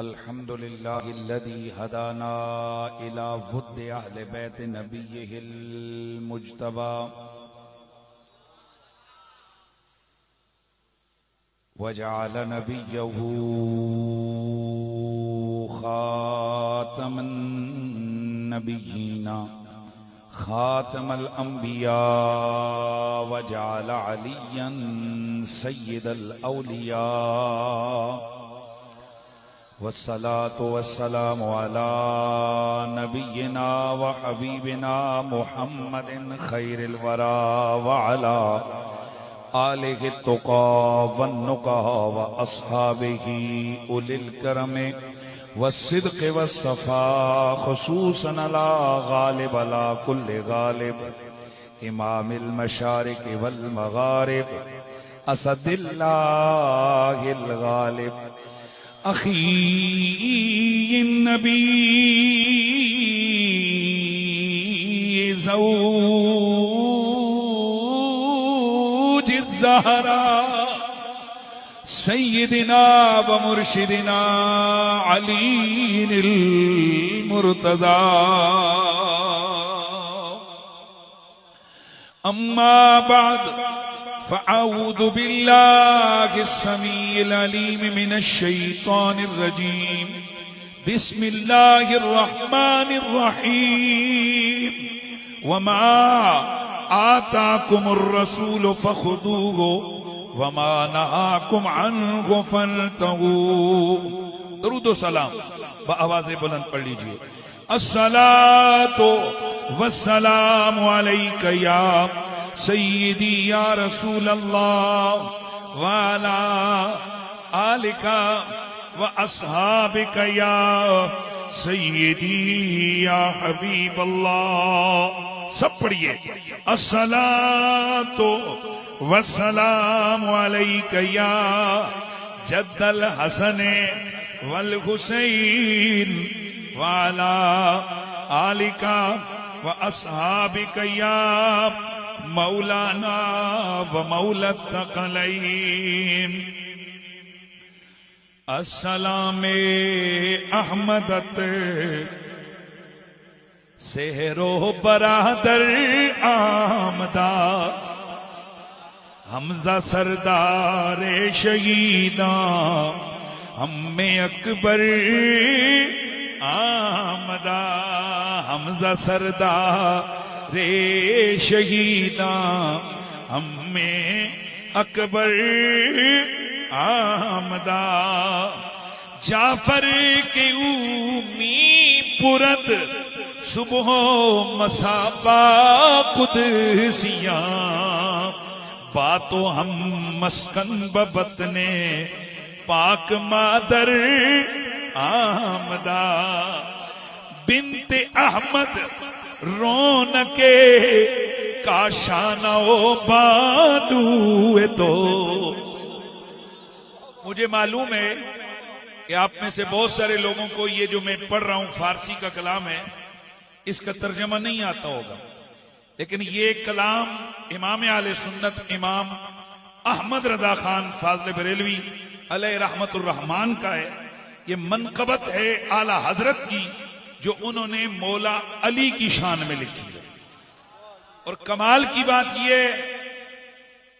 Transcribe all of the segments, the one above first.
अल्हम्दुलिल्लाहिल्लज़ी हदाना इला वुद्दि अहले बैत नबिय्यिहिल मुज्तबा वजअल नबिय्यहू खातमन नबिय्यीना खातमल अंबिया वजअल अलिय्यन सय्यदल औलिया वस्सलातु वस्सलामु अला नबिय्यिना व हबीबिना मुहम्मदिन खैरिल वरा व अला आलिहि तुक़ा वन्नुक़ा व अस्हाबिही उलिल करमे वस्सिद्क़ वस्सफ़ा खुसूसन अला गालिब अला कुल्लि गालिब इमामिल मशारिक़ वल मगारिब असदिल्लाहिल गालिब अखी नबी ज़ौज ज़हरा सय्यदिना व मुर्शिदिना अलीनिल मुर्तज़ा अम्मा बाद फ़अऊज़ु बिल्लाहि अस्समीइल अलीम मिनश शैतानिर रजीम बिस्मिल्लाहिर रहमानिर रहीम वमा आताकुमुर रसूलु फ़ख़ुज़ूहु वमा नहाकुम अन्हु फ़ंतहू। दरूद व सलाम बआवाज़े बुलंद पढ़ लीजिए। अस्सलातु वस्सलामु अलैका या सय्यदी या रसूल अल्लाह व अला आलिका व अस्हाबिका या सय्यदी या हबीब अल्लाह। सब पढ़िए। अस्सलातु वस्सलामु अलैका या जद्दल हसन वल हुसैन व अला आलिका व अस्हाबिका या मौलाना व मौलत तक़लैन। अस्सलामे अहमदत सेहरो बरादर आमदा हमजा सरदार शहीदा हम्मे अकबर आमदा हमजा सरदार रे शहीदा हम्मे अकबर आमदा जाफर के ऊमी पुरद सुबह मसाबा कुदसिया बातो हम मस्कन बबतने पाक मादर आमदा बिनते अहमद रौनके काशाना ओ बालू तो। मुझे मालूम है कि आप में से बहुत सारे लोगों को ये जो मैं पढ़ रहा हूं फारसी का कलाम है, इसका तर्जमा नहीं आता होगा, लेकिन ये कलाम इमाम आले सुन्नत इमाम अहमद रजा खान फाज़िल बरेलवी अलैहि रहमतुर रहमान का है। ये मनक़बत है आला हजरत की जो उन्होंने मौला अली की शान में लिखी है। और कमाल की बात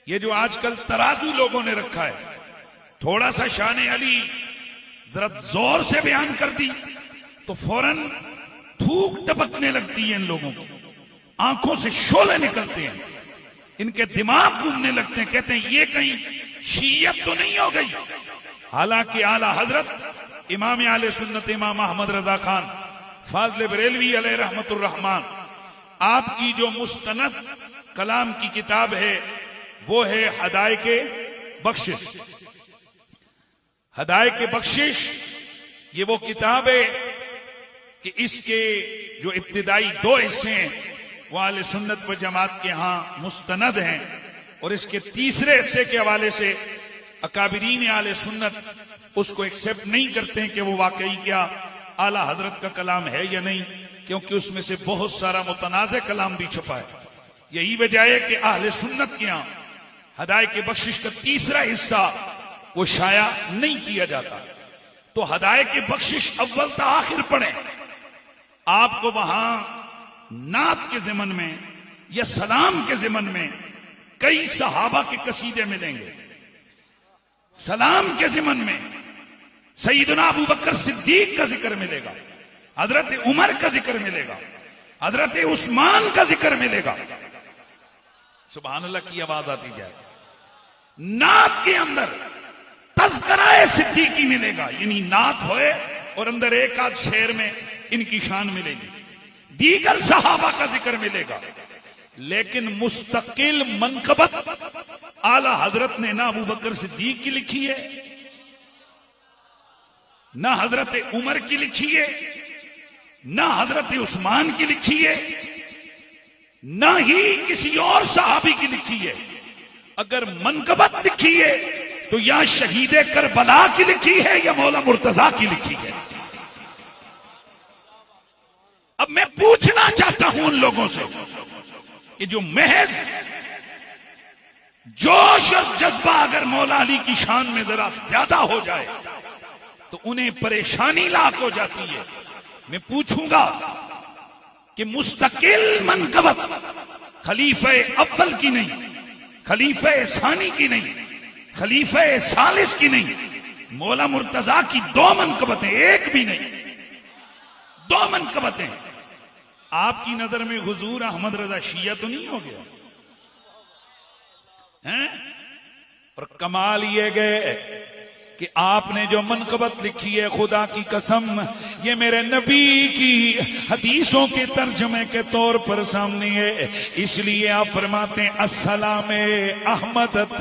ये जो आजकल तराजू लोगों ने रखा है, थोड़ा सा शान अली जरा जोर से बयान कर दी तो फौरन थूक टपकने लगती है इन लोगों की, आंखों से शोले निकलते हैं, इनके दिमाग घूमने लगते हैं, कहते हैं ये कहीं शीयत तो नहीं हो गई। हालांकि आला हजरत इमाम आले सुन्नत इमाम अहमद रजा खान फाज़िल बरेलवी अलैहि रहमतुर रहमान आपकी जो मुस्तनद कलाम की किताब है वो है हदायके बख्शिश। हदायके बख्शिश ये वो किताब है कि इसके जो इब्तिदाई दो हिस्से हैं वो आले सुन्नत व जमात के यहां मुस्तनद हैं, और इसके तीसरे हिस्से के हवाले से अकाबिरीन आले सुन्नत उसको एक्सेप्ट नहीं करते हैं कि वो वाकई क्या आला हजरत का कलाम है या नहीं, क्योंकि उसमें से बहुत सारा मुतनाज़े कलाम भी छुपा है। यही वजह है कि अहले सुन्नत के यहां हदायत की बख्शिश का तीसरा हिस्सा वो शाया नहीं किया जाता। तो हदाये की बख्शिश अव्वल ता आखिर पढ़े। आपको वहां नात के ज़िमन में या सलाम के ज़िमन में कई सहाबा के कसीदे मिलेंगे। सलाम के ज़िमन में सईदना अबू बकर सिद्दीक का जिक्र मिलेगा, हजरत उमर का जिक्र मिलेगा, हजरत उस्मान का जिक्र मिलेगा। सुभान अल्लाह की आवाज आती जाए। नात के अंदर तज़किरा सिद्दीकी मिलेगा, यानी नात होए और अंदर एक आध शेर में इनकी शान मिलेगी। दीगर सहाबा का जिक्र मिलेगा, लेकिन मुस्तकिल मनकबत आला हजरत ने ना अबू बकर सिद्दीक की लिखी है, ना हजरत उमर की लिखी है, ना हजरत उस्मान की लिखी है, ना ही किसी और सहाबी की लिखी है। अगर मनकबत लिखी है तो या शहीद करबला की लिखी है या मौला मुर्तजा की लिखी है। अब मैं पूछना चाहता हूं उन लोगों से कि जो महज जोश और जज्बा अगर मौला अली की शान में जरा ज्यादा हो जाए तो उन्हें परेशानी लाक हो जाती है। मैं पूछूंगा कि मुस्तकिल मनकबत खलीफे अव्वल की नहीं, खलीफे सानी की नहीं, खलीफे सालिस की नहीं, मौला मुर्तजा की दो मनकबतें, एक भी नहीं, दो मनकबतें। आपकी नजर में हुजूर अहमद रजा शिया तो नहीं हो गया हैं? और कमाल ये गए कि आपने जो मनकबत लिखी है, खुदा की कसम ये मेरे नबी की हदीसों के तर्जमे के तौर पर सामने है। इसलिए आप फरमाते हैं अस्सलाम अहमदत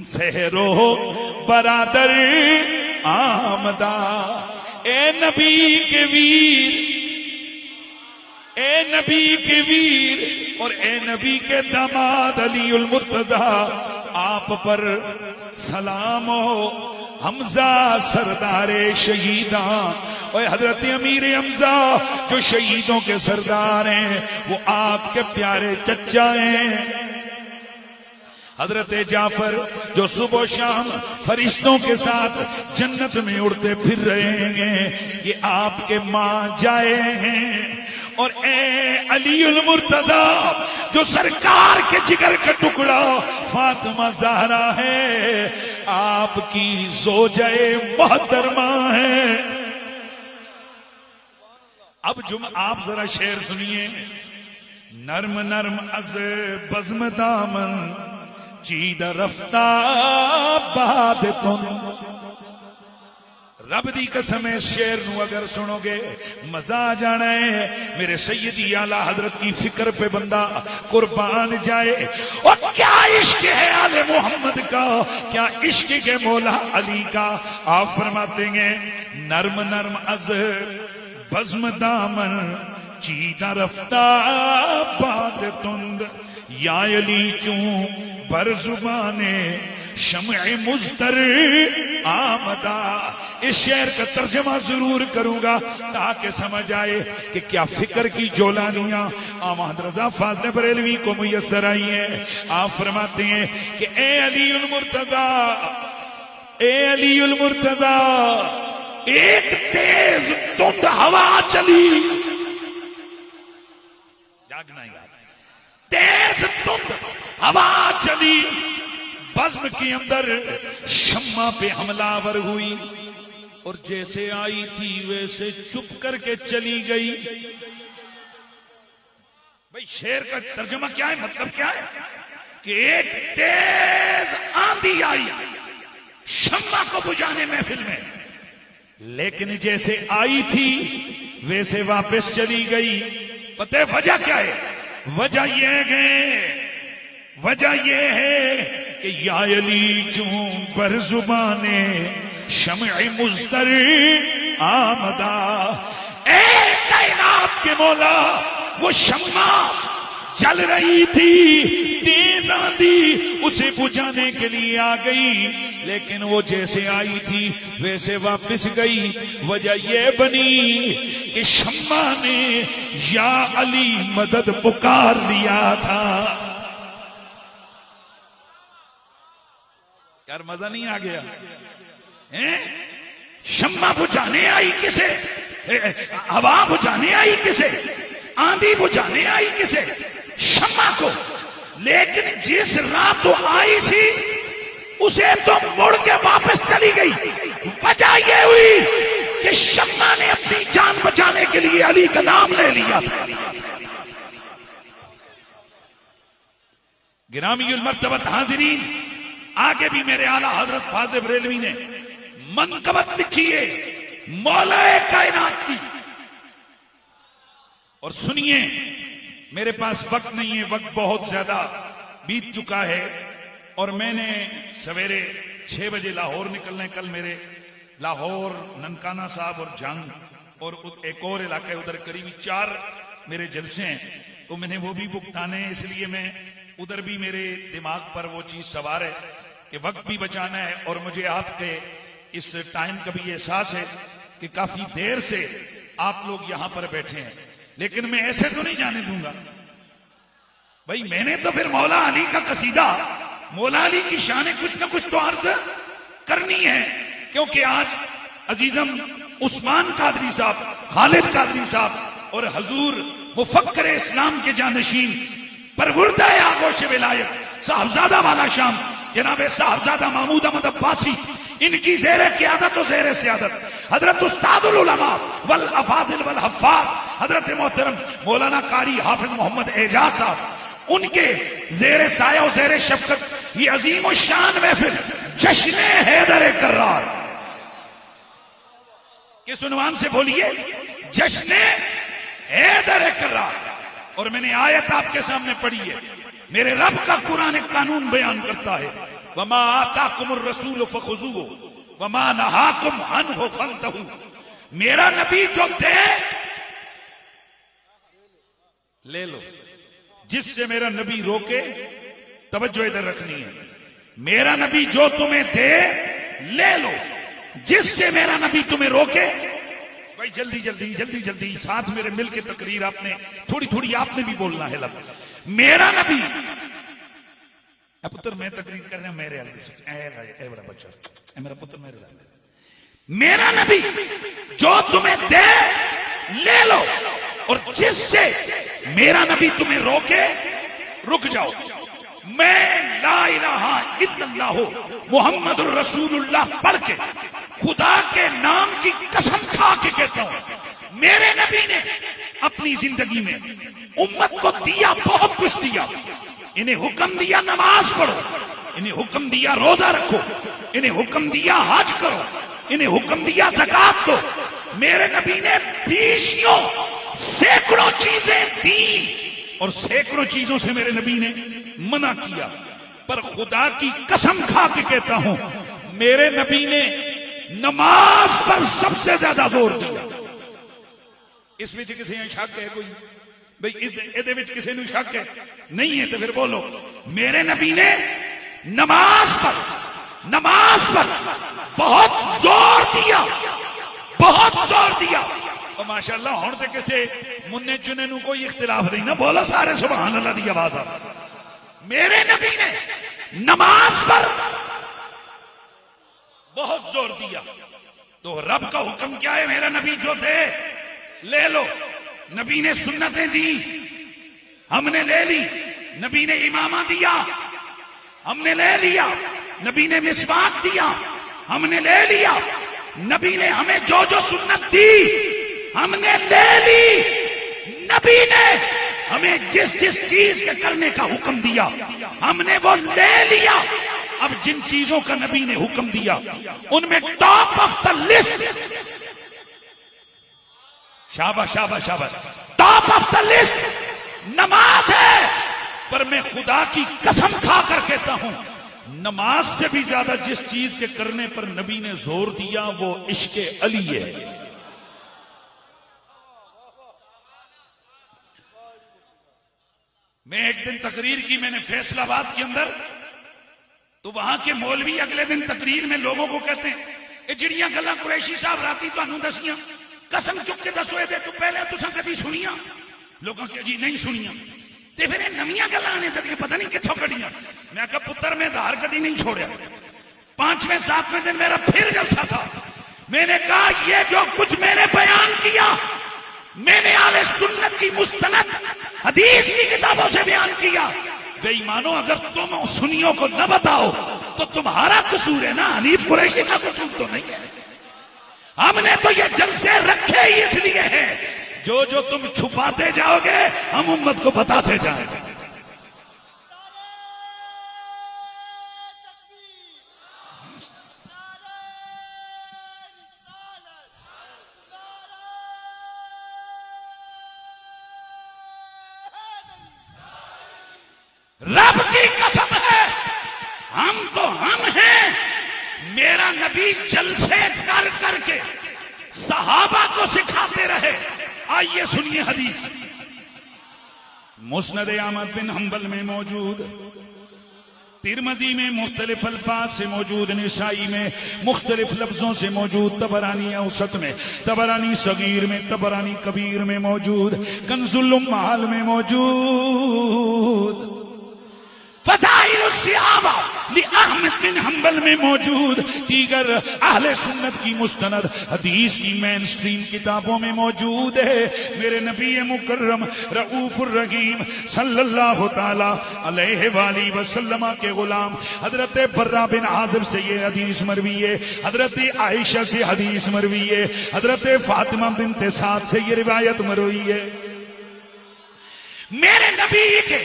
सहरो बरादर आमदा। ए नबी के वीर, ए नबी के वीर और ए नबी के दामाद अली उल मुर्तजा, आप पर सलाम हो। हमजा सरदारे शहीदा और हजरत अमीर हमजा जो शहीदों के सरदार हैं, वो आपके प्यारे चचा हैं। हजरत जाफर जो सुबह शाम फरिश्तों के साथ जन्नत में उड़ते फिर रहे हैं, ये आपके मां जाए हैं। और ए अली उल मुर्तजा जो सरकार के जिगर का टुकड़ा फातिमा ज़हरा है, आपकी ज़ोजाए मोहतरमा है। अब जुम आप जरा शेर सुनिए। नर्म नर्म अज बज़्म दामन चीद रफ्ता बाद तुम। रब दी कसम इस शेर नू अगर सुनोगे मजा आ जाना है। मेरे सैयदी आला हजरत की फिक्र पे बंदा कुर्बान जाए। और क्या इश्क है आले मोहम्मद का, क्या इश्क के मौला अली का। आप फरमाते हैं नर्म नर्म अज बज़्म दामन चीदा रफ्ता बाद तुंद या अली चू पर जुबाने शम्अ मुज़्तर आमदा। इस शेर का तर्जमा जरूर करूंगा ताकि समझ आए कि क्या फिक्र की जोलानियां अहमद रजा फाज़िल बरेलवी को मुयस्सर आई है। आप फरमाते हैं कि ए अली उल मुर्तजा, ए अली उल मुर्तजा, एक तेज धुंध हवा चली, जागना यार, तेज धुंध हवा चली, बज़्म के अंदर शम्मा पे हमलावर हुई और जैसे आई थी वैसे चुप करके चली गई। भाई शेर का तर्जुमा क्या है, मतलब क्या है कि एक तेज आंधी आई शम्मा को बुझाने महफिल में, लेकिन जैसे आई थी वैसे वापस चली गई। पता है वजह क्या है? वजह यह है, वजह यह है कि या अली चूं पर जुबाने शम्अ मुज़्तर आमदा। ए कायनात के मौला, वो शम्मा जल रही थी, तेज आंधी उसे बुझाने के लिए आ गई, लेकिन वो जैसे आई थी वैसे वापस गई। वजह यह बनी कि शम्मा ने या अली मदद पुकार लिया था। यार मजा नहीं आ गया? हैं? शम्मा बुझाने आई किसे? हवा बुझाने आई किसे? आंधी बुझाने आई किसे? शम्मा को। लेकिन जिस रात तो आई सी उसे तो मुड़ के वापस चली गई। वजह यह हुई कि शम्मा ने अपनी जान बचाने के लिए अली का नाम ले लिया था। गिरामीउल मर्तबत हाजिरीन, आगे भी मेरे आला हजरत फाज़िल बरेलवी ने मनकबत लिखी है मौलाए कायनात की। और सुनिए, मेरे पास वक्त नहीं है, वक्त बहुत ज्यादा बीत चुका है और मैंने सवेरे 6 बजे लाहौर निकलना है। कल मेरे लाहौर, ननकाना साहब और जंग और एक और इलाके उधर करीबी 4 मेरे जलसे हैं, तो मैंने वो भी भुगताने हैं। इसलिए मैं उधर भी मेरे दिमाग पर वो चीज सवार है कि वक्त भी बचाना है और मुझे आपके इस टाइम का भी एहसास है कि काफी देर से आप लोग यहां पर बैठे हैं। लेकिन मैं ऐसे तो नहीं जाने दूंगा भाई। मैंने तो फिर मौला अली का कसीदा, मौला अली की शान कुछ ना कुछ तो अर्ज करनी है, क्योंकि आज अजीजम उस्मान कादरी साहब, खालिद कादरी साहब और हजूर मुफक्कर इस्लाम के जानशीन परवुर्दा आगोश विलायत साहबजादा वाला शाम जनाब साहबजादा महमूद अहमद अब्बासी, इनकी जेर क़ियादत और जेर सियादत हजरत उस्तादुल उलमा वल अफाजिल वल हफ़ाज़ हजरत मोहतरम मौलाना कारी हाफिज मोहम्मद एजाज साहब, उनके जेर साया और जेर शफकत ये अजीम और शान महफिल जश्न हैदर कर्रार, किस उन्वान से बोलिए? जश्न हैदर कर्रार। और मैंने आयत आपके सामने पढ़ी है, मेरे रब का कुरान एक कानून बयान करता है, वमा आताकुमुर रसूल फखुज़ूहु वमा नहाकुम अन्हु फंतहू। मेरा नबी जो दे ले लो, जिससे मेरा नबी रोके तवज्जो इधर रखनी है। मेरा नबी जो तुम्हें दे ले लो, जिससे मेरा नबी तुम्हें रोके। भाई जल्दी जल्दी जल्दी जल्दी साथ मेरे मिल के तकरीर आपने थोड़ी थोड़ी आपने भी बोलना है। लब मेरा नबी, पुत्र मैं तकरीर कर रहा हूं मेरे ए बड़ा बच्चा, मेरा पुत्र मेरे मेरा नबी जो तुम्हें दे ले लो, और जिससे मेरा नबी तुम्हें रोके रुक जाओ। मैं ला इलाहा इल्लल्लाह मुहम्मदुर रसूलुल्लाह पढ़ के खुदा के नाम की कसम खा के कहता हूं, मेरे नबी ने अपनी जिंदगी में उम्मत को दिया, बहुत कुछ दिया। इन्हें हुक्म दिया नमाज पढ़ो, इन्हें हुक्म दिया रोजा रखो, इन्हें हुक्म दिया हज करो, इन्हें हुक्म दिया ज़कात दो। मेरे नबी ने 20 सैकड़ों चीजें दी और सैकड़ों चीजों से मेरे नबी ने मना किया। पर खुदा की कसम खा के कहता हूं, मेरे नबी ने नमाज पर सबसे ज्यादा जोर दिया। इस विच किसी ने शक है कोई? भाई इहदे विच किसी ने शक है? नहीं है तो फिर बोलो। मेरे नबी ने नमाज पर बहुत जोर दिया, बहुत जोर दिया। और माशाअल्लाह हुण ते किसे मुन्ने चुने नूं कोई इख्तिलाफ नहीं ना, बोलो सारे सुभान अल्लाह दी आवाज आ। मेरे नबी ने नमाज पर बहुत जोर दिया। तो रब का हुक्म क्या है? मेरा नबी जो दे ले लो। नबी ने सुन्नतें दी, हमने ले ली। नबी ने इमामा दिया, हमने ले लिया। नबी ने मिसवाक दिया, हमने ले लिया। नबी ने हमें जो जो सुन्नत दी हमने ले ली। नबी ने हमें जिस जिस चीज के करने का हुक्म दिया हमने वो ले लिया। अब जिन चीजों का नबी ने हुक्म दिया उनमें टॉप ऑफ द लिस्ट, शाबाश शाबाश शाबाश, टॉप ऑफ द लिस्ट नमाज है। पर मैं खुदा की कसम खाकर कहता हूं, नमाज से भी ज्यादा जिस चीज के करने पर नबी ने जोर दिया वो इश्के अली है। मैं एक दिन तकरीर की मैंने फैसलाबाद के अंदर, तो वहां के मौलवी अगले दिन तकरीर में लोगों को कहते हैं, ये जिहड़ियां गल्लां कुरैशी साहब राती तुहानू दसियां, कसम चुक के दसो ये तो पहले तुसां कदी सुनिया? लोगों के जी नहीं सुनिया। ते फिर नवीं गल्लां ने तक पता नहीं कित्थों कढ़ियां। मैं कहा पुत्र मैं धार कदी नहीं छोड़िया, 5वें 7वें दिन मेरा फिर जलसा था। मैंने कहा ये जो कुछ मैंने बयान किया, मैंने आले सुन्नत की मुस्तनद हदीस की किताबों से बयान किया। बेईमानो, अगर तुम सुन्नियों को न बताओ तो तुम्हारा कसूर है ना, हनीफ कुरैशी का कसूर तो नहीं है। हमने तो ये जलसे रखे ही इसलिए है, जो जो तुम छुपाते जाओगे हम उम्मत को बताते जाएंगे। रब की कसम है, हम तो हम हैं। मेरा नबी जलसे कर करके सहाबा को सिखाते रहे। आइए सुनिए हदीस, मुस्नद अहमद बिन हंबल में मौजूद, तिरमजी में मुख्तलिफ अल्फाज से मौजूद, निसाई में मुख्तलिफ लफ्जों से मौजूद, तबरानी औसत में, तबरानी सगीर में, तबरानी कबीर में मौजूद, कंजुल उम्माल में मौजूद, फज़ाइल उस्सहाबा li अहमद बिन हंबल में मौजूद, दीगर अहले सुन्नत की मुस्तनद हदीस की मेन स्ट्रीम किताबों में मौजूद है। मेरे नबी मुकर्रम रऊफुर रहीम सल्लल्लाहु ताला अलैहि वसल्लम के गुलाम हजरत बर्रा बिन आज़िब से ये हदीस मरवी है, हजरत आयशा से हदीस मरवी है, हजरत फातिमा बिनते साद से ये रिवायत मरवी है। मेरे नबी के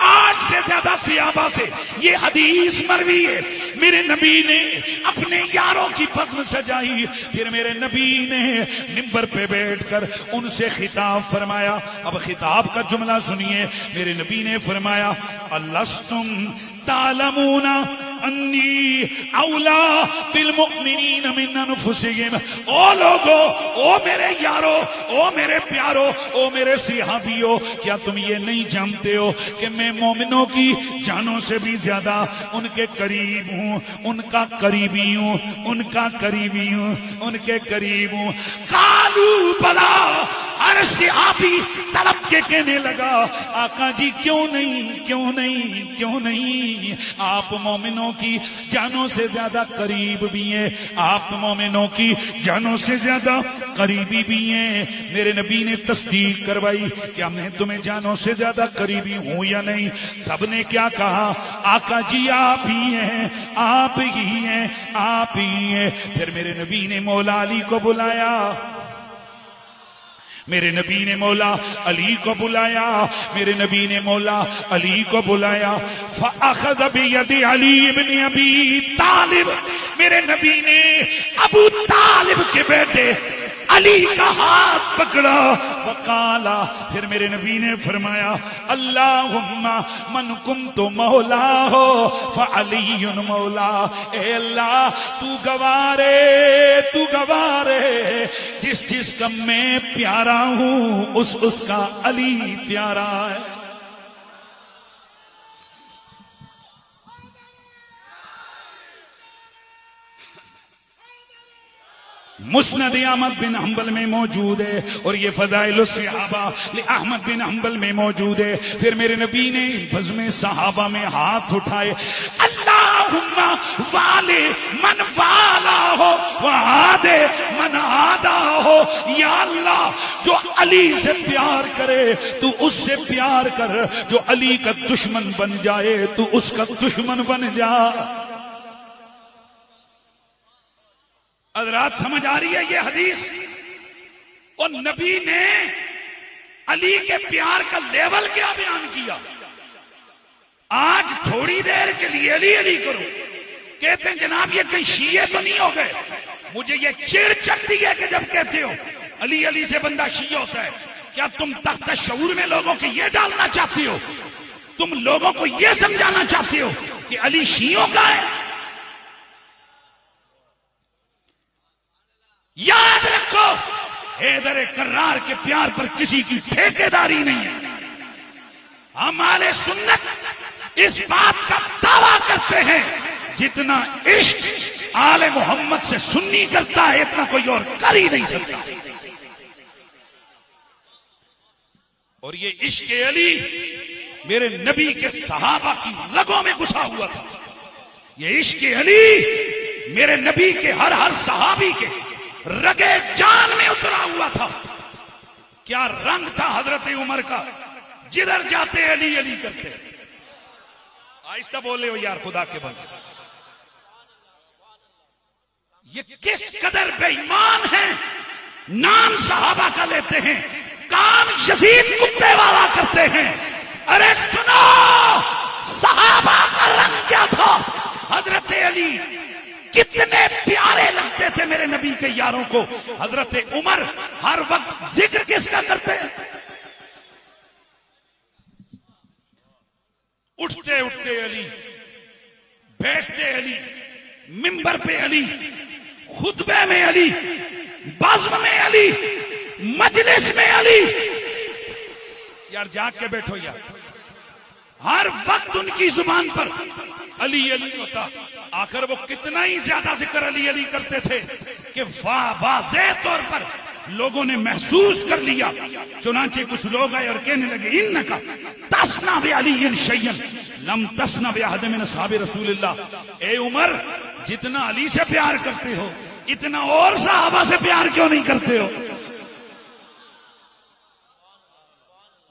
8 से ज्यादा सहाबा से ये हदीस मरवी है। मेरे नबी ने अपने यारों की बज़्म सजाई, फिर मेरे नबी ने मिंबर पे बैठकर उनसे खिताब फरमाया। अब खिताब का जुमला सुनिए। मेरे नबी ने फरमाया, अलस्तुम तालमूना अन्नी औला बिल मुमिनीन मिन अनफुसिहिम। ओ लोगो, ओ मेरे यारो, ओ मेरे प्यारो, ओ मेरे सिहाबियो, क्या तुम ये नहीं जानते हो कि मैं मोमिनों की जानों से भी ज्यादा उनके करीब हूँ, उनका करीबी हूँ, उनका करीबी हूँ, उनके करीब हूँ। कालू बला, हर सिहाबी तड़प के कहने लगा, आका जी क्यों नहीं, क्यों नहीं, क्यों नहीं, आप मोमिनों की जानों से ज्यादा करीब भी हैं, आप मोमिनों की जानों से ज्यादा करीबी भी हैं। मेरे नबी ने तस्दीक करवाई, क्या मैं तुम्हें जानों से ज्यादा करीबी हूं या नहीं? सबने क्या कहा, आका जी आप ही हैं, आप ही हैं, आप ही हैं। फिर मेरे नबी ने मौला अली को बुलाया, मेरे नबी ने मौला अली को बुलाया, मेरे नबी ने मौला अली को बुलाया। फ़अख़ज़ बियदि अली इब्न अबी तालिब, मेरे नबी ने अबू तालिब के बेटे अली का हाथ पकड़ा। वकाला, फिर मेरे नबी ने फरमाया, अल्लाहुम्मा मन कुन्तु मौला हो फ़अलियुन मौला। ए अल्लाह, तू गवारे, तू गवारे, जिस जिसका मैं प्यारा हूं उसका अली प्यारा है। मुस्नद अहमद बिन हंबल में मौजूद है और ये फज़ाइल सहाबा अहमद बिन हंबल में मौजूद है। फिर मेरे नबी ने बज़्म सहाबा में हाथ उठाए, अल्लाहुम्मा वाले मन वाला हो वहादे मन आदा हो। या अल्लाह, जो अली से प्यार करे तू उससे प्यार कर, जो अली का दुश्मन बन जाए तू उसका दुश्मन बन जा। हज़रात समझ आ रही है ये हदीस? और नबी ने अली के प्यार का लेवल क्या बयान किया। आज थोड़ी देर के लिए अली अली करो, कहते हैं जनाब ये कहीं शीये तो नहीं हो गए। मुझे ये चिढ़ चढ़ती है कि जब कहते हो अली अली से बंदा शीया होता है। क्या तुम तख्त शऊर में लोगों को ये डालना चाहती हो? तुम लोगों को ये समझाना चाहते हो कि अली शीयों का है? याद रखो, हैदर कर्रार के प्यार पर किसी की ठेकेदारी नहीं है। हमारे सुन्नत इस बात का दावा करते हैं, जितना इश्क आले मोहम्मद से सुन्नी करता है इतना कोई और कर ही नहीं सकता। और ये इश्क अली मेरे नबी के सहाबा की रगों में घुसा हुआ था। ये इश्क अली मेरे नबी के हर हर सहाबी के रगे जान में उतरा हुआ था। क्या रंग था हजरत उमर का, जिधर जाते अली अली करते। आहिस्ता बोले हो यार खुदा के बंदे, ये किस कदर बेईमान है। नाम सहाबा का लेते हैं, काम यजीद कुत्ते वाला करते हैं। अरे सुनो, सहाबा का रंग क्या था। हजरत अली कितने प्यारे लगते थे मेरे नबी के यारों को। हजरत उमर हर वक्त जिक्र किसका करते हैं। उठते उठते अली, बैठते अली, मिंबर पे अली, खुतबे में अली, बज़्म में अली, मजलिस में अली। यार जाग के बैठो यार, हर वक्त उनकी जुबान पर अली अली होता। आखिर वो कितना ही ज्यादा जिक्र अली अली करते थे कि वाज़ेह तौर पर लोगों ने महसूस कर लिया। चुनांचे कुछ लोग आए और कहने लगे, इन्नका तस्ना बि अली शय्यन लम तस्ना बि अहद मिन असहाबि रसूलिल्लाह। ए उमर, जितना अली से प्यार करते हो, इतना और सहाबा से प्यार क्यों नहीं करते हो।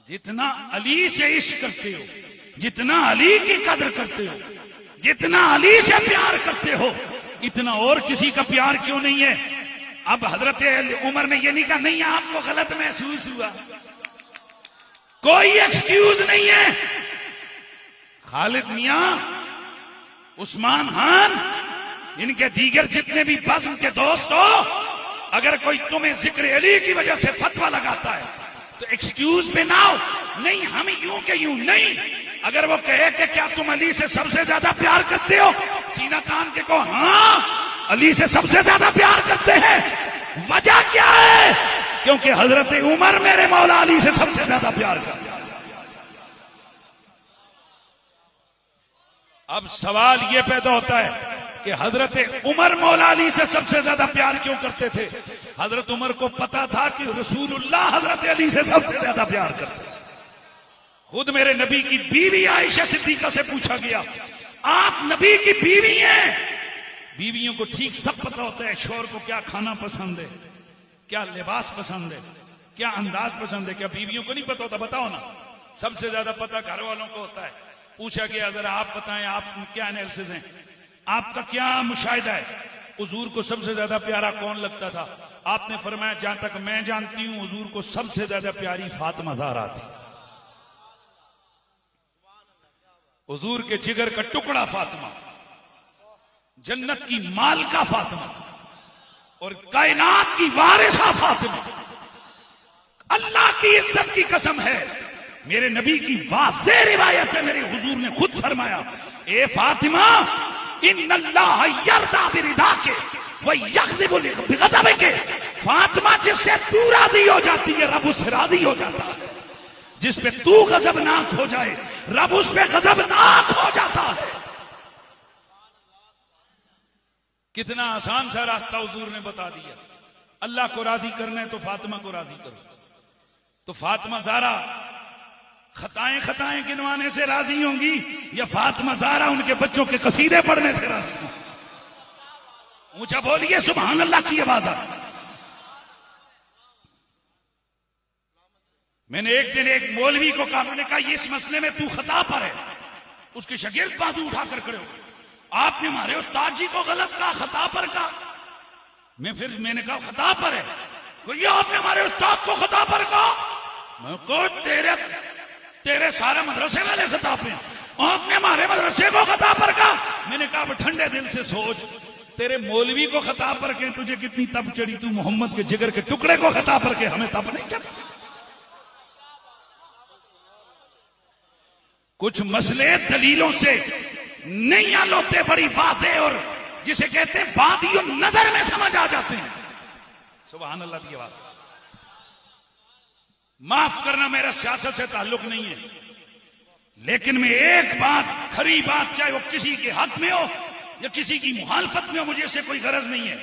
जितना अली से इश्क करते हो, जितना अली की कदर करते हो, जितना अली से प्यार करते हो, इतना और किसी का प्यार क्यों नहीं है। अब हजरत उमर ने ये नहीं कहा, नहीं आपको गलत महसूस हुआ, कोई एक्सक्यूज नहीं है। खालिद मियां, उस्मान खान, इनके दीगर जितने भी बज़्म के दोस्त हो, अगर कोई तुम्हें जिक्र अली की वजह से फतवा लगाता है तो एक्सक्यूज पे ना हो। नहीं, हम यूं के यूं नहीं। अगर वो कहे कि क्या तुम अली से सबसे ज्यादा प्यार करते हो, सीना तान के को हाँ अली से सबसे ज्यादा प्यार करते हैं। वजह क्या है? क्योंकि हजरत उमर मेरे मौला अली से सबसे ज्यादा प्यार करते हैं। अब सवाल यह पैदा होता है कि हजरत उमर मौला अली से सबसे ज्यादा प्यार क्यों करते थे। हजरत उमर को पता था कि रसूलुल्लाह हजरत अली से सबसे ज्यादा प्यार करते। खुद मेरे नबी की बीवी आयशा सिद्दीका से पूछा गया, आप नबी की बीवी हैं। बीवियों को ठीक सब पता होता है, शौहर को क्या खाना पसंद है, क्या लिबास पसंद है, क्या अंदाज पसंद है। क्या बीवियों को नहीं पता होता? बताओ ना। सबसे ज्यादा पता घर वालों को होता है। पूछा गया, अगर आप बताएं, आप क्या एनालिसिस हैं, आपका क्या मुशाहिदा है, हुजूर को सबसे ज्यादा प्यारा कौन लगता था। आपने फरमाया, जहां तक मैं जानती हूं हुजूर को सबसे ज्यादा प्यारी फातिमा ज़हरा थी। हुजूर के जिगर का टुकड़ा फातिमा, जन्नत की मालिका फातिमा और कायनात की वारिसा फातिमा। अल्लाह की इज्जत की कसम है, मेरे नबी की वाज़ेह रिवायत है, मेरे हुजूर ने खुद फरमाया, ए फातिमा, इन्नल्लाह यर्दा बिरिदा के व यग़ज़िबु बिग़ज़ब के। फातिमा, जिससे तू राजी हो जाती है रब उससे राजी हो जाता है। जिस पे तू गजबनाक हो जाए रब उस पे गजबनाक हो जाता है। कितना आसान सा रास्ता हुजूर ने बता दिया। अल्लाह को राजी करना है तो फातिमा को राजी करो। तो फातिमा ज़हरा खताएं खताएं गिनवाने से राजी होंगी या फातिमा ज़हरा उनके बच्चों के कसीदे पढ़ने से राजी होंगी? ऊंचा बोलिए सुभान अल्लाह की आवाज आ। मैंने एक दिन एक मौलवी को कहा, मैंने कहा इस मसले में तू खता पर है। उसके शागिर्द बाजू उठाकर खड़े हो, आपने हमारे उस्ताद जी को गलत कहा, खता पर कहा। मैंने कहा खता पर है। ये आपने हमारे उस्ताद को खता पर कहा। मैं को तेरे सारे मदरसे वाले खता पे, आपने हमारे मदरसे को खता पर कहा। मैंने कहा अब ठंडे दिल से सोच, तेरे मौलवी को खता पर के तुझे कितनी तब चढ़ी, तू मोहम्मद के जिगर के टुकड़े को खता पर के हमें तब नहीं चढ़ी। कुछ मसले दलीलों से नहीं हल होते, बड़ी वाज़ेह और जिसे कहते हैं बादियों नजर में समझ आ जाते हैं। सुभान अल्लाह की बात। माफ करना, मेरा सियासत से ताल्लुक नहीं है, लेकिन मैं एक बात, खरी बात, चाहे वो किसी के हक में हो या किसी की मुखालफत में हो, मुझे इससे कोई गरज नहीं है।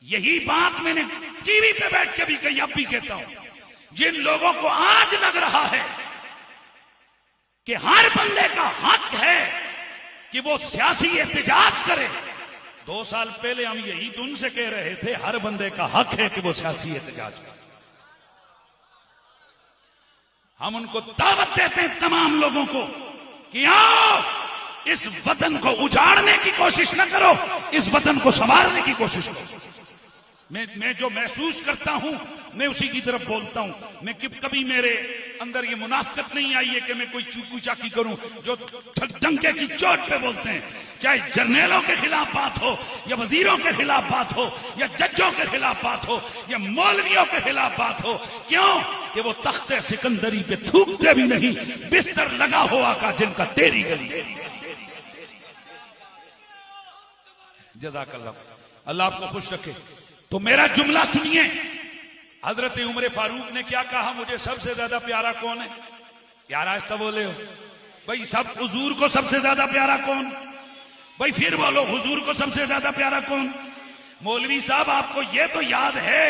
यही बात मैंने टीवी पे बैठ के भी कही, अब भी कहता हूं। जिन लोगों को आज लग रहा है कि हर बंदे का हक है कि वो सियासी एहतजाज करे, 2 साल पहले हम यही तो उनसे कह रहे थे, हर बंदे का हक है कि वो सियासी एहतजाज करे। हम उनको दावत देते हैं तमाम लोगों को कि आओ, इस वतन को उजाड़ने की कोशिश न करो, इस वतन को संवारने की कोशिश करो। मैं जो महसूस करता हूं मैं उसी की तरफ बोलता हूं। मैं कभी मेरे अंदर ये मुनाफिकत नहीं आई है कि मैं कोई चूकू चाकी करूं। जो डंके की चोट पे बोलते हैं, चाहे जर्नैलों के खिलाफ बात हो या वजीरों के खिलाफ बात हो या जजों के खिलाफ बात हो या मौलवियों के खिलाफ बात हो, क्यों कि वो तख्ते सिकंदरी पे थूकते भी नहीं, बिस्तर लगा हुआ का जिनका तेरी गली। जज़ाकल्लाह, अल्लाह आपको खुश रखे। तो मेरा जुमला सुनिए, हजरत उमर फारूक ने क्या कहा, मुझे सबसे ज्यादा प्यारा कौन है? यार आहिस्ता बोले हो भाई, सब हुजूर को सबसे ज्यादा प्यारा कौन? भाई फिर बोलो, हुजूर को सबसे ज्यादा प्यारा कौन? मौलवी साहब आपको ये तो याद है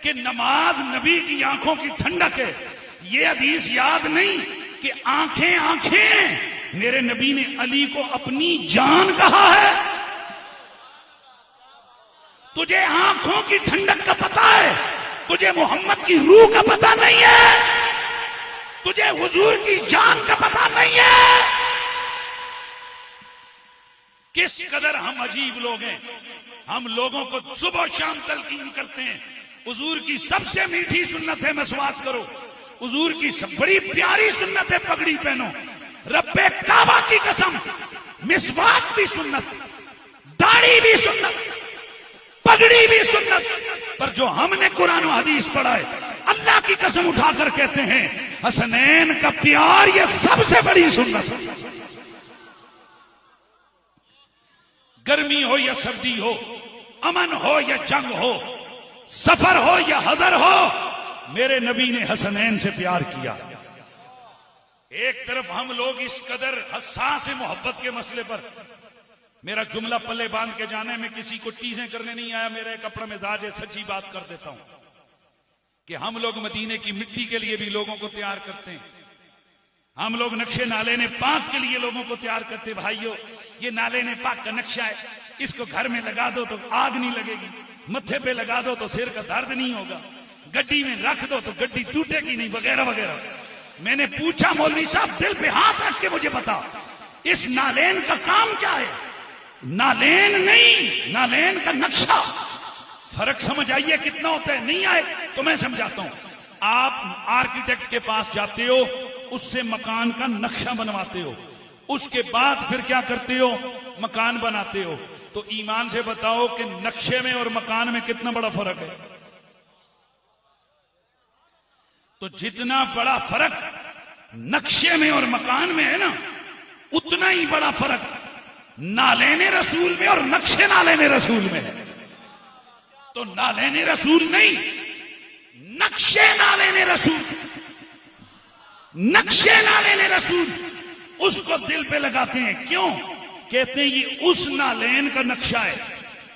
कि नमाज नबी की आंखों की ठंडक है। ये हदीस याद नहीं कि आंखें आंखें, मेरे नबी ने अली को अपनी जान कहा है। तुझे आंखों की ठंडक का पता है, तुझे मोहम्मद की रूह का पता नहीं है, तुझे हुजूर की जान का पता नहीं है। किस कदर हम अजीब लोग हैं। हम लोगों को सुबह शाम तलकीन करते हैं, हुजूर की सबसे मीठी सुन्नत है मिसवाक करो, हुजूर की बड़ी प्यारी सुन्नत है पगड़ी पहनो, रब्बे काबा की कसम मिसवाक भी सुन्नत, दाढ़ी भी सुन्नत, पगड़ी भी सुन्नत। पर जो हमने कुरान और हदीस पढ़ा है, अल्लाह की कसम उठाकर कहते हैं हसनैन का प्यार ये सबसे बड़ी सुन्नत है। गर्मी हो या सर्दी हो, अमन हो या जंग हो, सफर हो या हजर हो, मेरे नबी ने हसनैन से प्यार किया। एक तरफ हम लोग इस कदर हसास है मोहब्बत के मसले पर। मेरा जुमला पल्ले बांध के जाने में किसी को टीजें करने नहीं आया, मेरा एक अपना मिजाज है, सच्ची बात कर देता हूं कि हम लोग मदीने की मिट्टी के लिए भी लोगों को तैयार करते हैं। हम लोग नक्शे नाले ने पाक के लिए लोगों को तैयार करते। भाइयों, ये नाले ने पाक का नक्शा है, इसको घर में लगा दो तो आग नहीं लगेगी, मत्थे पे लगा दो तो सिर का दर्द नहीं होगा, गड्डी में रख दो तो गड्डी टूटेगी नहीं, वगैरह वगैरह। मैंने पूछा मौलवी साहब, दिल पे हाथ रख के मुझे बता, इस नालेन का काम क्या है? नालेन नहीं, नालेन का नक्शा। फर्क समझ आइए कितना होता है। नहीं आए तो मैं समझाता हूं। आप आर्किटेक्ट के पास जाते हो, उससे मकान का नक्शा बनवाते हो, उसके बाद फिर क्या करते हो? मकान बनाते हो। तो ईमान से बताओ कि नक्शे में और मकान में कितना बड़ा फर्क है? तो जितना बड़ा फर्क नक्शे में और मकान में है ना, उतना ही बड़ा फर्क नालेने रसूल में और नक्शे नालेने रसूल में है। तो नालेने रसूल नहीं, नक्शे नालेने रसूल, नक्शे नालेने रसूल, उसको दिल पे लगाते हैं। क्यों? कहते हैं ये उस नालेन का नक्शा है,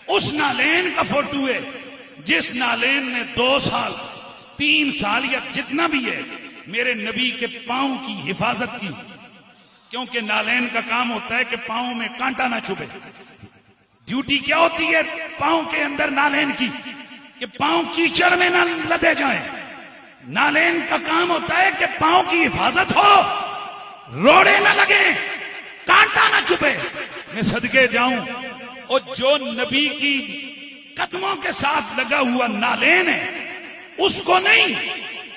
उस नालेन का फोटो है जिस नालेन ने 2 साल 3 साल या जितना भी है मेरे नबी के पांव की हिफाजत की। क्योंकि नालेन का काम होता है कि पांव में कांटा ना चुभे। ड्यूटी क्या होती है पांव के अंदर नालेन की? कि पांव कीचड़ में ना लदे जाएं। नालेन का काम होता है कि पांव की हिफाजत हो, रोड़े ना लगे, कांटा ना चुभे। मैं सदके जाऊं, और जो नबी की कदमों के साथ लगा हुआ नालेन है, उसको नहीं,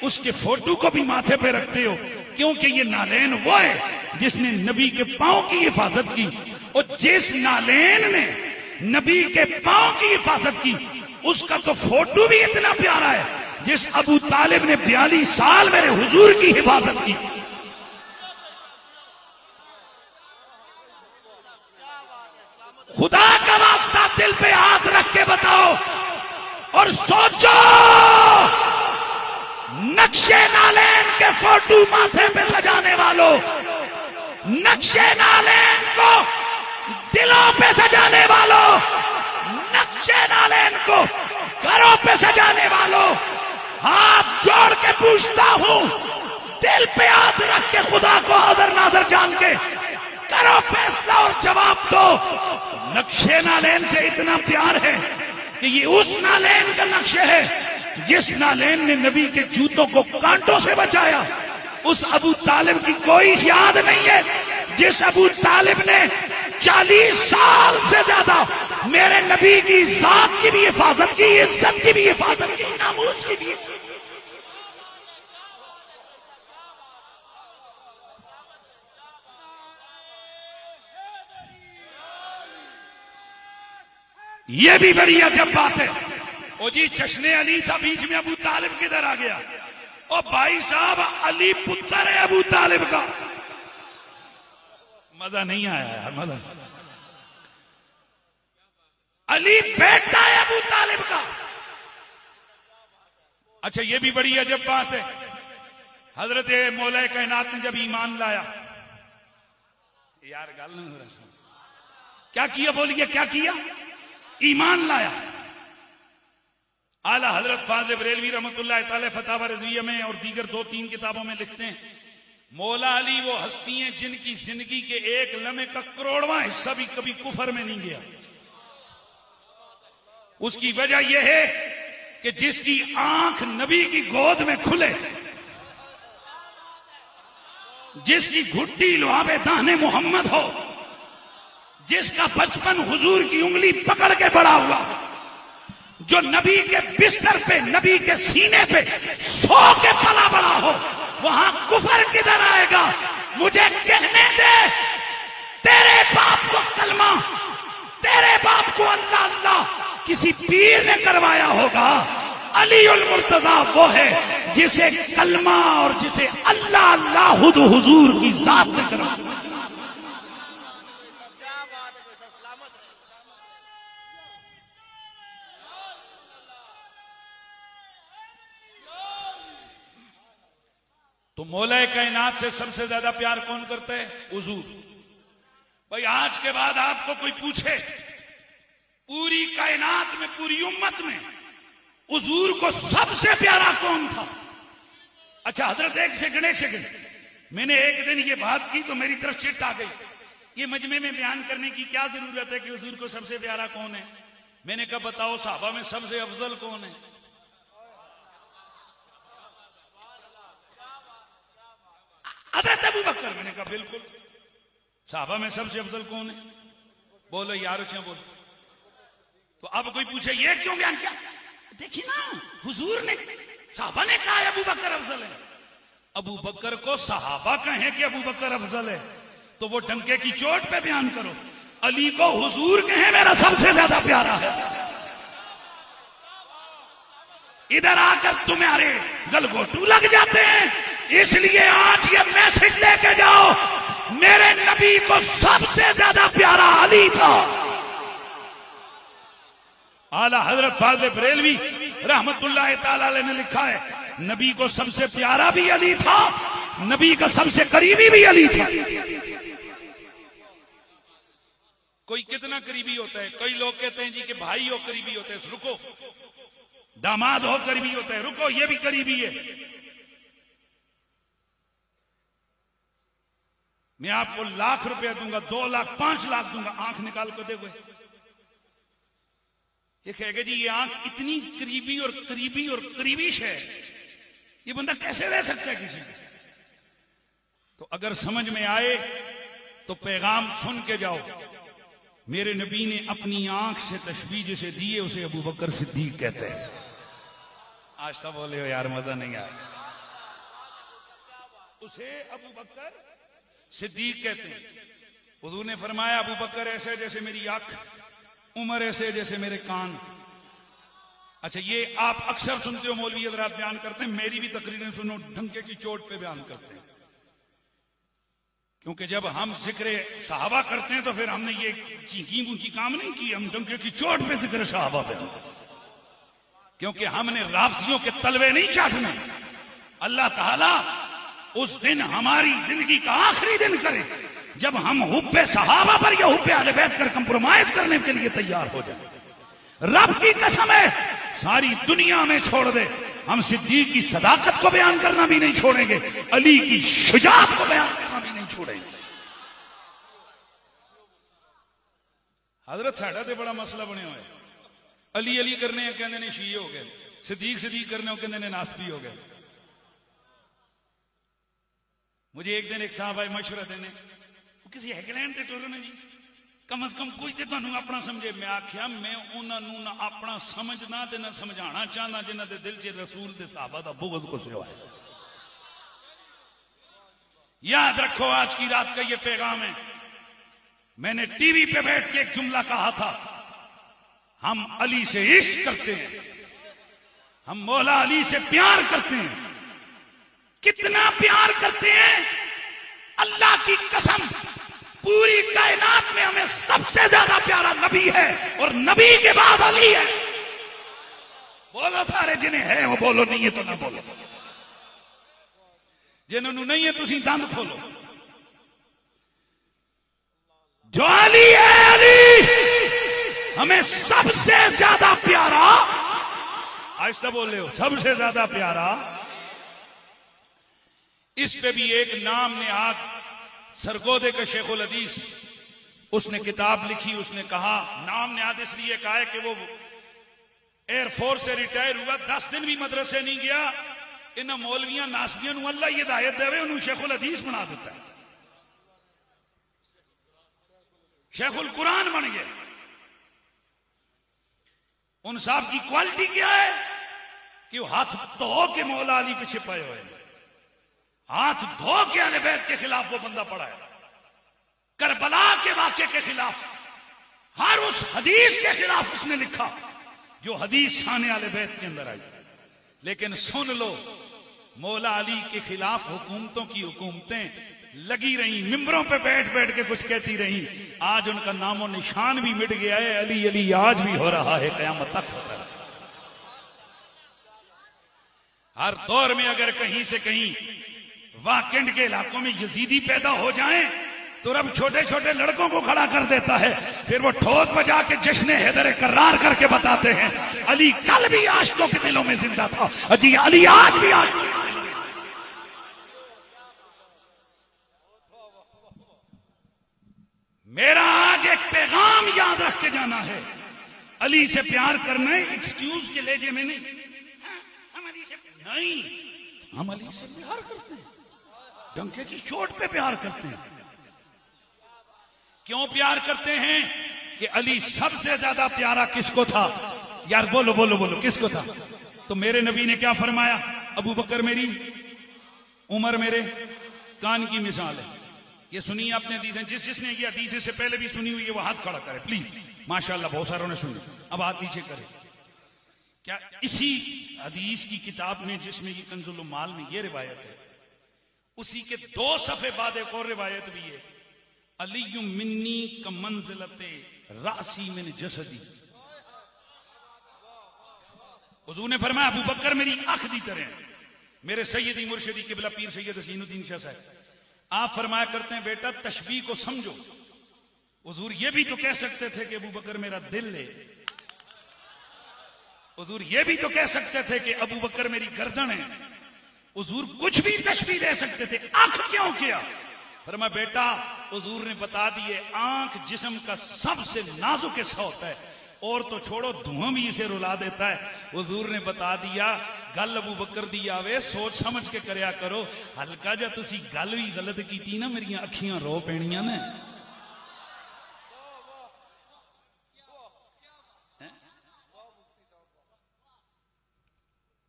उसके फोटो को भी माथे पे रखते हो। क्योंकि ये नालेन वो है जिसने नबी के पांव की हिफाजत की। और जिस नालेन ने नबी के पांव की हिफाजत की, उसका तो फोटो भी इतना प्यारा है जिस अबू तालिब ने 42 साल मेरे हुजूर की हिफाजत की। खुदा का वास्ता दिल पे हाथ रख के बताओ और सोचो, नक्शे नालेन के फोटो माथे पे सजाने वालों, नक्शे नालेन को दिलों पे सजाने वालों, नक्शे नालेन को घरों पे सजाने वालों, हाथ जोड़ के पूछता हूं, दिल पे हाथ रख के खुदा को हाजिर नाज़िर जान के करो फैसला और जवाब दो। नक्शे नालैन से इतना प्यार है कि ये उस नालैन का नक्शे है जिस नालैन ने नबी के जूतों को कांटों से बचाया। उस अबू तालिब की कोई याद नहीं है जिस अबू तालिब ने 40 साल से ज्यादा मेरे नबी की जात की भी हिफाजत की, इज्जत की भी हिफाजत की, नामूस की भी। ये भी बड़ी अजब बात है। ओ जी जश्न अली था, बीच में अबू तालिब किधर आ गया? ओ भाई साहब, अली पुत्र है अबू तालिब का। मजा नहीं आया यार, मजा। अली बेटा है अबू तालिब का। अच्छा ये भी बड़ी अजब बात है। हजरत मौला कायनात ने जब ईमान लाया, यार गाल नहीं हो रहा, क्या किया बोलिए, क्या किया? ईमान लाया। आला हजरत फाज़िल बरेलवी रहमतुल्लाह तआला फतावा रज़विया में और दीगर 2-3 किताबों में लिखते हैं, मौला अली वो हस्ती हैं जिनकी जिंदगी के एक लम्हे का करोड़वां हिस्सा भी कभी कुफर में नहीं गया। उसकी वजह यह है कि जिसकी आंख नबी की गोद में खुले, जिसकी घुट्टी लुआबे दाने मोहम्मद हो, जिसका बचपन हुजूर की उंगली पकड़ के बड़ा हुआ, जो नबी के बिस्तर पे, नबी के सीने पे सो के पला बड़ा हो, वहां कुफर किधर आएगा? मुझे कहने दे, तेरे बाप को कलमा, तेरे बाप को अल्लाह अल्लाह किसी पीर ने करवाया होगा। अली उल मुर्तजा वो है जिसे कलमा और जिसे अल्लाह अल्लाह खुद हुजूर की जात ने करवाया। तो मौला कायनात से सबसे ज्यादा प्यार कौन करता है? हुजूर। भाई आज के बाद आपको कोई पूछे पूरी कायनात में, पूरी उम्मत में हुजूर को सबसे प्यारा कौन था? अच्छा हजरत एक सेकंड, मैंने एक दिन ये बात की तो मेरी तरफ चिट आ गई, ये मजमे में बयान करने की क्या जरूरत है कि हुजूर को सबसे प्यारा कौन है? मैंने कहा बताओ सहाबा में सबसे अफजल कौन है? हजरत अबू बकर। मैंने कहा बिल्कुल। सहाबा में सबसे अफजल कौन है? बोलो यार, बोलो। तो अब कोई पूछे ये क्यों बयान किया? देखिए ना, हुजूर ने, सहाबा ने कहा अबू बकर अफजल है। अबू बकर को सहाबा कहें कि अबू बकर अफजल है तो वो डंके की चोट पे बयान करो। अली को हुजूर कहें मेरा सबसे ज्यादा प्यारा है। इधर आकर तुम्हारे गलगोटू लग जाते हैं। इसलिए आज ये मैसेज लेके जाओ, मेरे नबी को सबसे ज्यादा प्यारा अली था। आला हजरत फाज़िल बरेलवी रहमतुल्लाह तआला अलैह ने लिखा है, नबी को सबसे प्यारा भी अली था, नबी का सबसे करीबी भी अली था। कोई कितना करीबी होता है? कई लोग कहते हैं जी कि भाई हो करीबी होते हैं। रुको, दामाद हो करीबी होता है। रुको, ये भी करीबी है। मैं आपको लाख रुपया दूंगा, 2 लाख 5 लाख दूंगा, आंख निकाल कर देखो। ये कहेगा जी ये आंख इतनी करीबी और करीबी और करीबीश है, ये बंदा कैसे रह सकता है किसी को? तो अगर समझ में आए तो पैगाम सुन के जाओ। मेरे नबी ने अपनी आंख से तशबीह जिसे दी है उसे अबू बकर सिद्दीक कहते हैं। आज तक बोले हो यार, मजा नहीं आया। उसे अबू बकर सिद्दीक कहते हैं। हुजूर ने फरमाया अबू बकर ऐसे जैसे मेरी आंख, उमर ऐसे जैसे मेरे कान। अच्छा ये आप अक्सर सुनते हो, मौलवी हज़रात बयान करते हैं, मेरी भी तकरीरें सुनो, ढंके की चोट पे बयान करते हैं। क्योंकि जब हम जिक्र सहाबा करते हैं तो फिर हमने ये चीखी मुखी काम नहीं की, हम ढंके की चोट पे जिक्र सहाबा पे, क्योंकि हमने राफसियों के तलवे नहीं चाटने। अल्लाह ताला उस दिन हमारी जिंदगी का आखिरी दिन करे जब हम हुब्बे सहाबा पर या हुब्बे अहले बैत कर कंप्रोमाइज करने के लिए तैयार हो जाए। रब की कसम है, सारी दुनिया में छोड़ दे, हम सिद्दीक की सदाकत को बयान करना भी नहीं छोड़ेंगे, अली की शुजाअत को बयान करना भी नहीं छोड़ेंगे। हजरत साडा ते बड़ा मसला बनया हुआ है। अली अली करने कहते ने शी हो गए, सदीक सदीक करने कहते ने नासबी हो गए। मुझे एक दिन एक साहब आए मशवरा देने, किसी हैगलैंड से टुर ने जी कम से कम कोई तो तुहानू अपना समझे। मैं आख्या मैं उन्होंने ना अपना समझना ते ना समझाना चाहना जिन्हों के दिल च रसूल के साहबा का बुग़्ज़ घुसे हुआ है। याद रखो आज की रात का ये पैगाम है। मैंने टीवी पे बैठ के एक जुमला कहा था, हम अली से इश्क करते हैं, हम मौला अली से प्यार करते हैं। कितना प्यार करते हैं, अल्लाह की कसम पूरी कायनात में हमें सबसे ज्यादा प्यारा नबी है और नबी के बाद अली है। बोलो सारे, जिन्हें है वो बोलो, नहीं है तो ना बोलो। जिन्होंने नहीं है तुसी दंद खोलो। जो अली है, अली हमें सबसे ज्यादा प्यारा, आज तो बोल रहे हो सबसे ज्यादा प्यारा। इस पे भी एक नाम ने आग सरगोदे का शेखुल हदीस, उसने किताब लिखी। उसने कहा, नाम ने आद इसलिए कहा है कि वो एयरफोर्स से रिटायर हुआ, 10 दिन भी मदरसे नहीं गया। इन मौलवियां नासबियों को अल्लाह ये हिदायत देवे, उन्होंने शेखुल हदीस बना देता है, शेखुल कुरान बन गया। उन साहब की क्वालिटी क्या है कि वो हाथ धो के मौला अली पीछे पाए हुए हैं। हाथ धो के अहले बैत के खिलाफ वो बंदा पड़ा है, करबला के वाक़े के खिलाफ, हर उस हदीस के खिलाफ उसने लिखा जो हदीस शान अहले बैत के अंदर आई। लेकिन सुन लो, मौला अली के खिलाफ हुकूमतों की हुकूमतें लगी रही, मिंबरों पे बैठ बैठ के कुछ कहती रही। आज उनका नामो निशान भी मिट गया है। अली अली आज भी हो रहा है, क़यामत तक होता है। हर दौर में अगर कहीं से कहीं वाकेंड के इलाकों में यजीदी पैदा हो जाएं तो रब छोटे छोटे लड़कों को खड़ा कर देता है, फिर वो ठोक बजा के जश्न हैदर करार करके बताते हैं, अली कल भी आशिकों के दिलों में जिंदा था, अजी अली आज भी आज। मेरा आज एक पैगाम याद रख के जाना है, अली से प्यार करना है एक्सक्यूज के लेजे में नहीं। हम अली से नहीं, हम अली से प्यार करते हैं, डंके की चोट पे प्यार करते हैं। क्यों प्यार करते हैं कि अली सबसे ज्यादा प्यारा किसको था? यार बोलो बोलो बोलो, किसको था? तो मेरे नबी ने क्या फरमाया? अबू बकर मेरी उमर मेरे कान की मिसाल है। ये सुनिए आपने हदीसें, जिसने ये हदीसें से पहले भी सुनी हुई है वो हाथ खड़ा करे प्लीज। माशाल्लाह बहुत सारों ने सुनी, अब हाथ नीचे करे। क्या इसी हदीस की किताब में जिसमें ये कंजुल माल में ये रिवायत है, उसी के 2 सफ़े बाद एक और रिवायत भी है, अली मिन्नी का मंजिलते रासी मिन जसदी। हुजूर ने फरमाया अबू बकर मेरी आंख दी तरह है, मेरे सैयदी मुर्शिदी किबला पीर सैयद हसीनुद्दीन शाह साहब। आप फरमाया करते हैं बेटा तशबीह को समझो। हुजूर ये भी तो कह सकते थे कि अबू बकर मेरा दिल है, हुजूर ये भी तो कह सकते थे कि अबू बकर मेरी गर्दन है, हुजूर कुछ भी तशबीह दे सकते थे, आंख क्यों किया? फरमाया बेटा हुजूर ने बता दिए आंख जिस्म का सबसे नाजुक हिस्सा होता है, और तो छोड़ो धुआं भी इसे रुला देता है। हुजूर ने बता दिया गल अबू बकर दी आवे सोच समझ के करया करो, हल्का जा तुसी गल भी गलत की ना मेरिया अखियां रो पैणियां ने।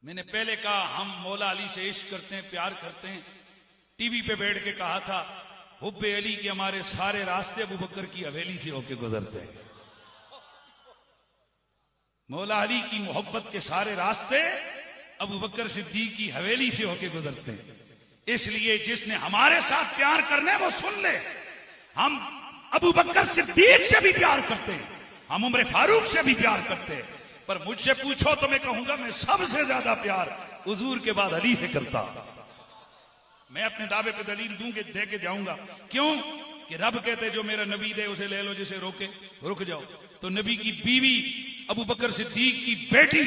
मैंने पहले कहा हम मौला अली से इश्क करते हैं, प्यार करते हैं। टीवी पे बैठ के कहा था हुब्बे अली के हमारे सारे रास्ते अबू बकर की हवेली से होके गुजरते हैं। मौला अली की मोहब्बत के सारे रास्ते अबू बकर सिद्दीक की हवेली से होके गुजरते हैं। इसलिए जिसने हमारे साथ प्यार करना है वो सुन ले, हम अबू बकर सिद्दीक से भी प्यार करते हैं, हम उमर फारूक से भी प्यार करते हैं, पर मुझसे पूछो तो मैं कहूंगा मैं सबसे ज्यादा प्यार हुजूर के बाद अली से करता। मैं अपने दावे पे दलील दूंगे, दे के जाऊंगा। क्यों कि रब कहते जो मेरा नबी दे उसे ले लो, जिसे रोके रुक जाओ। तो नबी की बीवी अबू बकर सिद्दीक की बेटी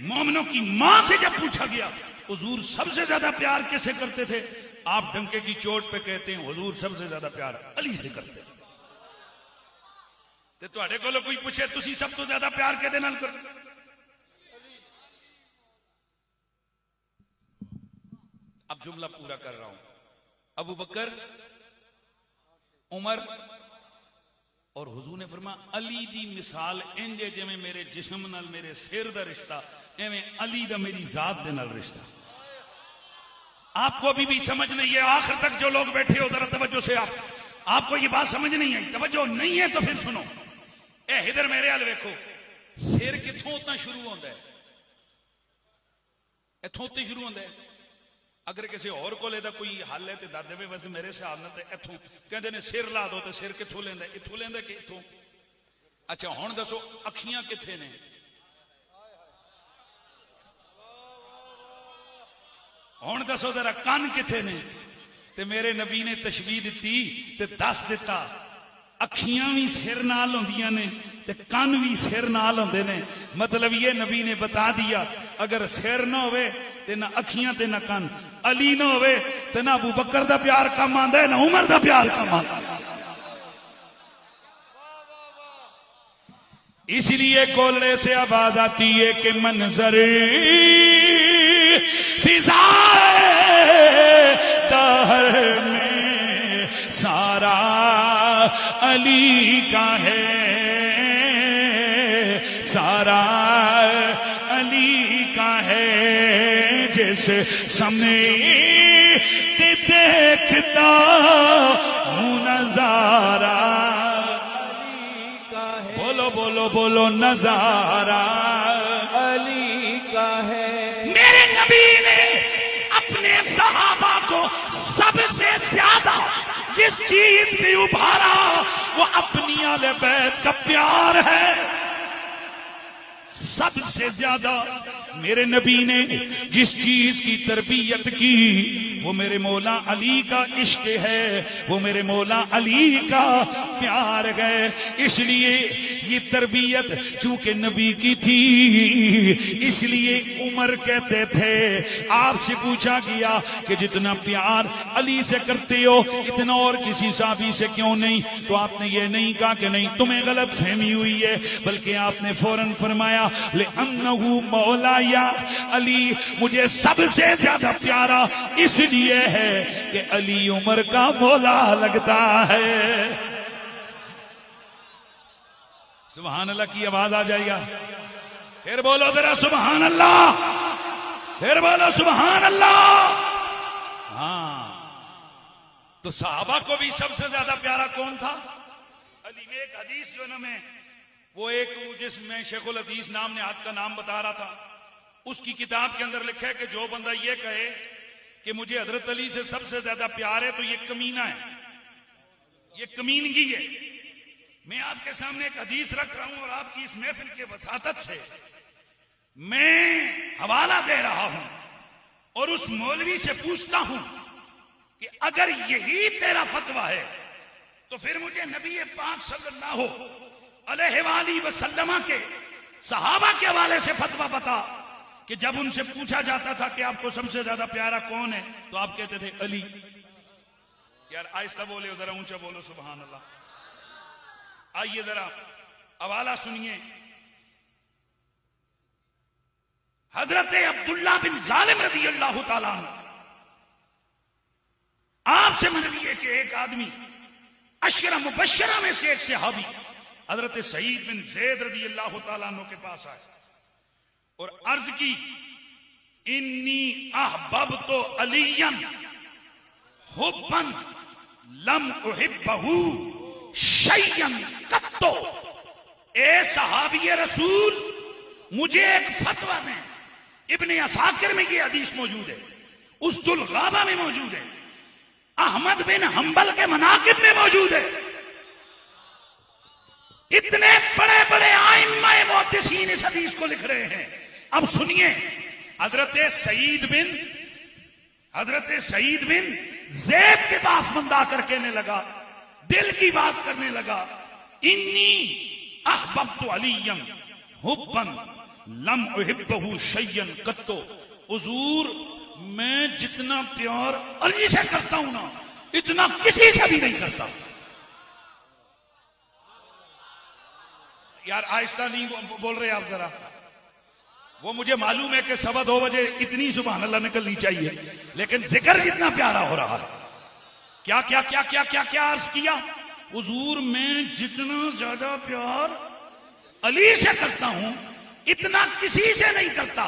मोमिनों की मां से जब पूछा गया हुजूर सबसे ज्यादा प्यार किससे करते थे, आप डंके की चोट पे कहते हैं हुजूर सबसे ज्यादा प्यार अली से करते। ते तुहाडे कोलों कोई पूछे तुसी सब तो ज्यादा प्यार किहदे नाल करदे? अब जुमला पूरा कर रहा हूं। अबू बकर, उमर और हुजूर ने फरमाया अली दी मिसाल इंज है जिवें मेरे जिस्म नाल मेरे सिर दा रिश्ता, एवें अली दा मेरी जात दे नाल रिश्ता। आपको अभी भी समझ नहीं है? आखिर तक जो लोग बैठे हो जरा तवज्जो से, आपको ये बात समझ नहीं आई? तवज्जो नहीं है तो फिर सुनो। ए इधर मेरे हाल वेखो, सिर किथों उतना शुरू होता है? इथों उते शुरू होता है। अगर किसी और को लेदा कोई हल है तो दस देवे, वैसे मेरे हिसाब नाल ते इथों कहंदे ने सिर ला दो, तो सिर किथों लेंदा? इथों लेंदा कि इथों? अच्छा हुण दसो अखियां किथे ने? हुण दसो जरा कान किथे ने? ते मेरे नबी ने तशबीह दिती ते दस दिता अखियां भी सिर नाल होंदियां ने ते कान भी सिर नाल होंदे ने। मतलब ये नबी ने बता दिया अगर सिर ना होवे ते ना अखियां ते ना कान, अली ना होवे ते ना अबू बकर दा प्यार कम आंदा है ना उमर दा प्यार कम आंदा। इसलिए कोल्ले से आवाज आती है कि मंजर फिजाए दहर में सारा अली का है, सारा अली का है। जैसे सामने देखता हूँ नजारा, बोलो बोलो बोलो नजारा अली का है। मेरे नबी ने अपने सहाबा को सबसे ज्यादा जिस चीज पे उभारा वो अपनी आले बैत का प्यार है। सबसे ज्यादा मेरे नबी ने जिस चीज की तरबियत की वो मेरे मौला अली का इश्क है, वो मेरे मौला अली का प्यार है। इसलिए ये तरबियत चूंकि नबी की थी इसलिए उमर कहते थे, आपसे पूछा गया कि जितना प्यार अली से करते हो इतना और किसी साहबी से क्यों नहीं? तो आपने ये नहीं कहा कि नहीं तुम्हें गलत फहमी हुई है, बल्कि आपने फौरन फरमाया ले अन्नहु मौला या अली, मुझे सबसे ज्यादा प्यारा इसलिए है कि अली उमर का मौला लगता है। सुभान अल्लाह की आवाज आ जाएगा। फिर बोलो जरा सुभान अल्लाह, फिर बोलो सुभान अल्लाह। हाँ, तो सहाबा को भी सबसे ज्यादा प्यारा कौन था? अली। में एक हदीस जो ना मैं वो एक जिसमें शेखुल हदीस नाम ने हाथ का नाम बता रहा था, उसकी किताब के अंदर लिखा है कि जो बंदा ये कहे कि मुझे हजरत अली से सबसे ज्यादा प्यार है तो ये कमीना है, ये कमीनगी है। मैं आपके सामने एक हदीस रख रहा हूं और आपकी इस महफिल के वसातत से मैं हवाला दे रहा हूं और उस मौलवी से पूछता हूं कि अगर यही तेरा फतवा है तो फिर मुझे नबी पाक सल्लल्लाहु अलैहि वसल्लम के सहाबा के हवाले से फतवा बता कि जब उनसे पूछा जाता था कि आपको सबसे ज्यादा प्यारा कौन है तो आप कहते थे अली। यार आहिस्ता बोले, जरा ऊंचा बोलो सुभान अल्लाह। आइए जरा हवाला सुनिए। हजरत अब्दुल्ला बिन जालिम रज़ी अल्लाह ताला अन्हु, आपसे मरवी है कि एक आदमी अशरा मुबश्शरा में से एक सहाबी हजरत सईद बिन ज़ैद रज़ी अल्लाह ताला अन्हु के पास आए और अर्ज की इन्नी अहबब्तु अलियन हुब्बन लम उहिब्बहु शय्यन कत्तो। ए सहाबी रसूल, मुझे एक फतवा दें। इब्ने असाकिर में ये हदीस मौजूद है, उसदुल गाबा में मौजूद है, अहमद बिन हंबल के मनाकिब में मौजूद है। इतने बड़े बड़े आइम्माए मुहद्दिसीन इस हदीस को लिख रहे हैं। अब सुनिए, हजरत सईद बिन ज़ैद के पास बंदा कर कहने लगा, दिल की बात करने लगा, इन्नी अहबब्तु अलियन हुब्बन लम उहिब्बहु शय्यन कत्तो। हुजूर, मैं जितना प्यार अली से करता हूं ना इतना किसी से भी नहीं करता। यार आहिस्ता नहीं बोल रहे आप जरा। वो मुझे मालूम है कि 2:15 बजे इतनी सुभान अल्लाह निकलनी चाहिए, लेकिन जिक्र जितना प्यारा हो रहा है। क्या क्या क्या क्या क्या क्या अर्ज किया? हुजूर मैं जितना ज्यादा प्यार अली से करता हूं इतना किसी से नहीं करता।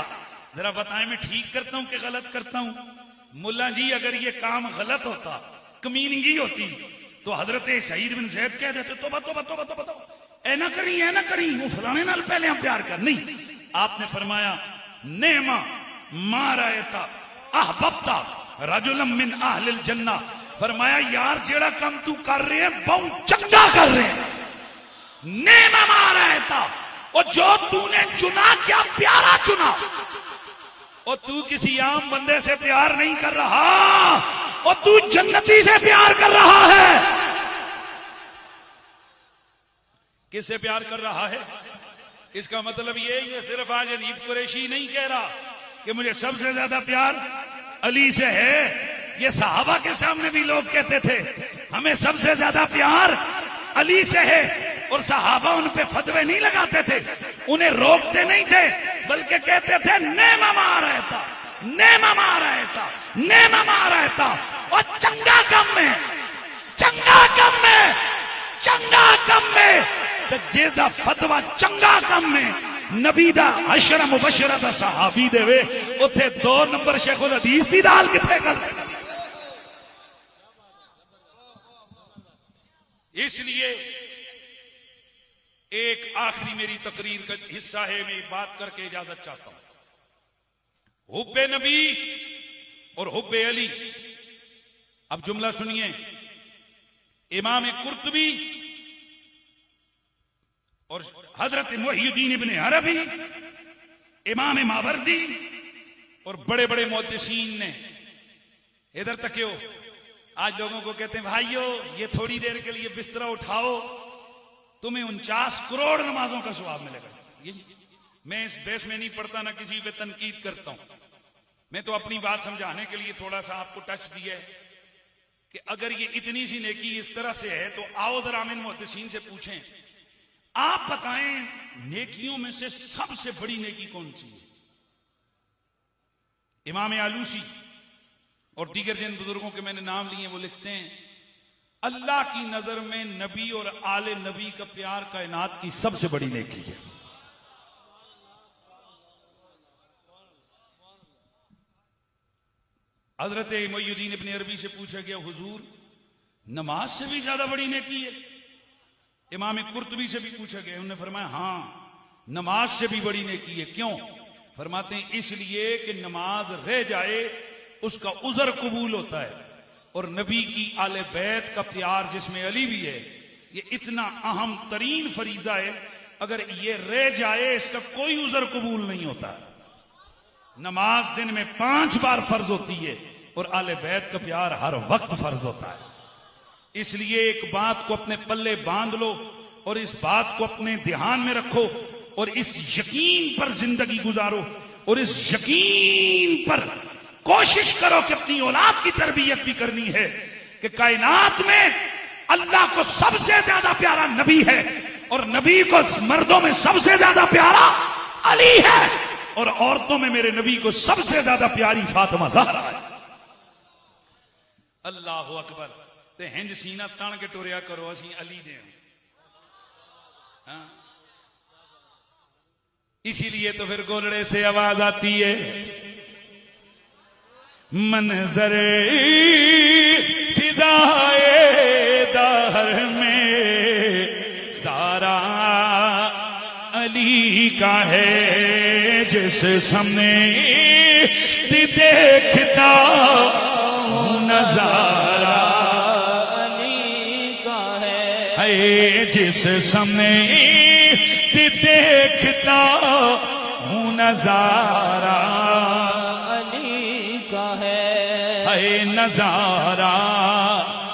जरा बताएं मैं ठीक करता हूं कि गलत करता हूं? मुल्ला जी अगर ये काम गलत होता, कमीनगी होती, तो हजरत सईद बिन ज़ैद कह देते तोबा तोबा तोबा तोबा, ऐना करी वो फलाने नाल पहले हम प्यार कर। नहीं, आपने फरमाया नेमा मारायता अहबब्ता रजुलम मिन अहलिल जन्ना। फरमाया यार जेड़ा काम तू कर रहे है बहुत चंगा कर रहे हैं। नेमा मारायता, और जो तूने चुना क्या प्यारा चुना। और तू किसी आम बंदे से प्यार नहीं कर रहा, और तू जन्नती से प्यार कर रहा है। किससे प्यार कर रहा है? इसका मतलब ये ही है, सिर्फ आज हनीफ कुरैशी नहीं कह रहा कि मुझे सबसे ज्यादा प्यार अली से है। ये सहाबा के सामने भी लोग कहते थे हमें सबसे ज्यादा प्यार अली से है, और सहाबा उन पे फतवे नहीं लगाते थे, उन्हें रोकते नहीं थे, बल्कि कहते थे नेमा मारायता, नेमा मारायता, नेमा मारायता। और चंगा कम में, चंगा कम में, चंगा कम में, तो जेदा फतवा चंगा कम में नबी दा अशरा मुबशरा दा सहाबी देवे, उथे 2 नंबर शेखुल हदीस दी दाल किथे कर। इसलिए एक आखिरी मेरी तकरीर का हिस्सा है, मैं बात करके इजाजत चाहता हूं। हुब्बे नबी और हुब्बे अली। अब जुमला सुनिए, इमाम कुर्तुबी और हजरत मुहियुद्दीन इब्ने अरबी, इमाम मावरदी और बड़े बड़े मुहद्दिसीन ने, इधर तक हो, आज लोगों को कहते हैं भाइयों ये थोड़ी देर के लिए बिस्तरा उठाओ तुम्हें 49 करोड़ नमाजों का सवाब मिलेगा। ये मैं इस बहस में नहीं पढ़ता, ना किसी पे तनकीद करता हूं। मैं तो अपनी बात समझाने के लिए थोड़ा सा आपको टच दिया है कि अगर ये इतनी सी नेकी इस तरह से है तो आओ जरा इन मुहद्दिसीन से पूछें, आप बताएं नेकियों में से सबसे बड़ी नेकी कौन सी है? इमाम आलूसी और दीगर जिन बुजुर्गों के मैंने नाम लिए वो लिखते हैं अल्लाह की नजर में नबी और आले नबी का प्यार कायनात की सबसे बड़ी नेकी है। हजरत मुहियुद्दीन इब्ने अरबी से पूछा गया हुजूर नमाज से भी ज्यादा बड़ी नेकी है? इमाम कुर्तुबी से भी पूछा गया, उन्होंने फरमाया हां नमाज से भी बड़ी नेकी है। क्यों? फरमाते हैं इसलिए कि नमाज रह जाए उसका उज़र कबूल होता है, और नबी की आले बैत का प्यार जिसमें अली भी है ये इतना अहम तरीन फरीजा है, अगर ये रह जाए इसका कोई उज़र कबूल नहीं होता। नमाज दिन में 5 बार फर्ज होती है और आले बैत का प्यार हर वक्त फर्ज होता है। इसलिए एक बात को अपने पल्ले बांध लो और इस बात को अपने ध्यान में रखो और इस यकीन पर जिंदगी गुजारो, और इस यकीन पर कोशिश करो कि अपनी औलाद की तरबियत भी करनी है कि कायनात में अल्लाह को सबसे ज्यादा प्यारा नबी है, और नबी को मर्दों में सबसे ज्यादा प्यारा अली है, और औरतों में मेरे नबी को सबसे ज्यादा प्यारी फातिमा ज़हरा है। अल्लाह अकबर। ते हिंज सीना तान के टुरिया करो असी अली दे। हाँ? इसीलिए तो फिर गोलड़े से आवाज आती है मंजर फिदाए दहर में सारा अली का है, जिस सामने देखता हूं नजारा अली का है, जिस सामने देखता हूं नजारा अली का है नजारा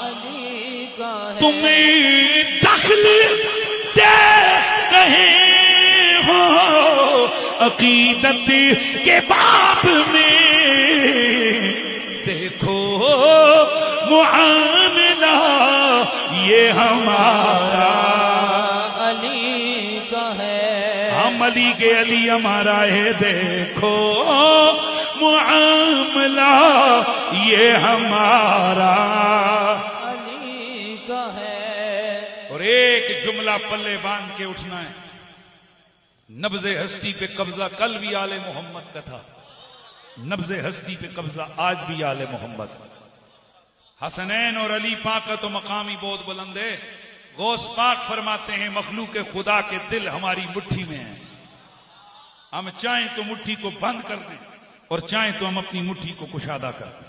अली का है। तुम्हें दखल दे रहे हो अकीदत के बाब में, देखो मुआमला ये हमारा अली का है। अली के अली हमारा है, देखो मुआमला ये हमारा अली का है। और एक जुमला पल्ले बांध के उठना है, नब्ज़े हस्ती पे कब्जा कल भी आले मोहम्मद का था, नब्ज़े हस्ती पे कब्जा आज भी आले मोहम्मद। हसनैन और अली पाक का तो मकाम ही बहुत बुलंद है। गौस पाक फरमाते हैं मखलूक खुदा के दिल हमारी मुट्ठी में है, हम चाहें तो मुट्ठी को बंद कर दें और चाहें तो हम अपनी मुट्ठी को कुशादा कर दें।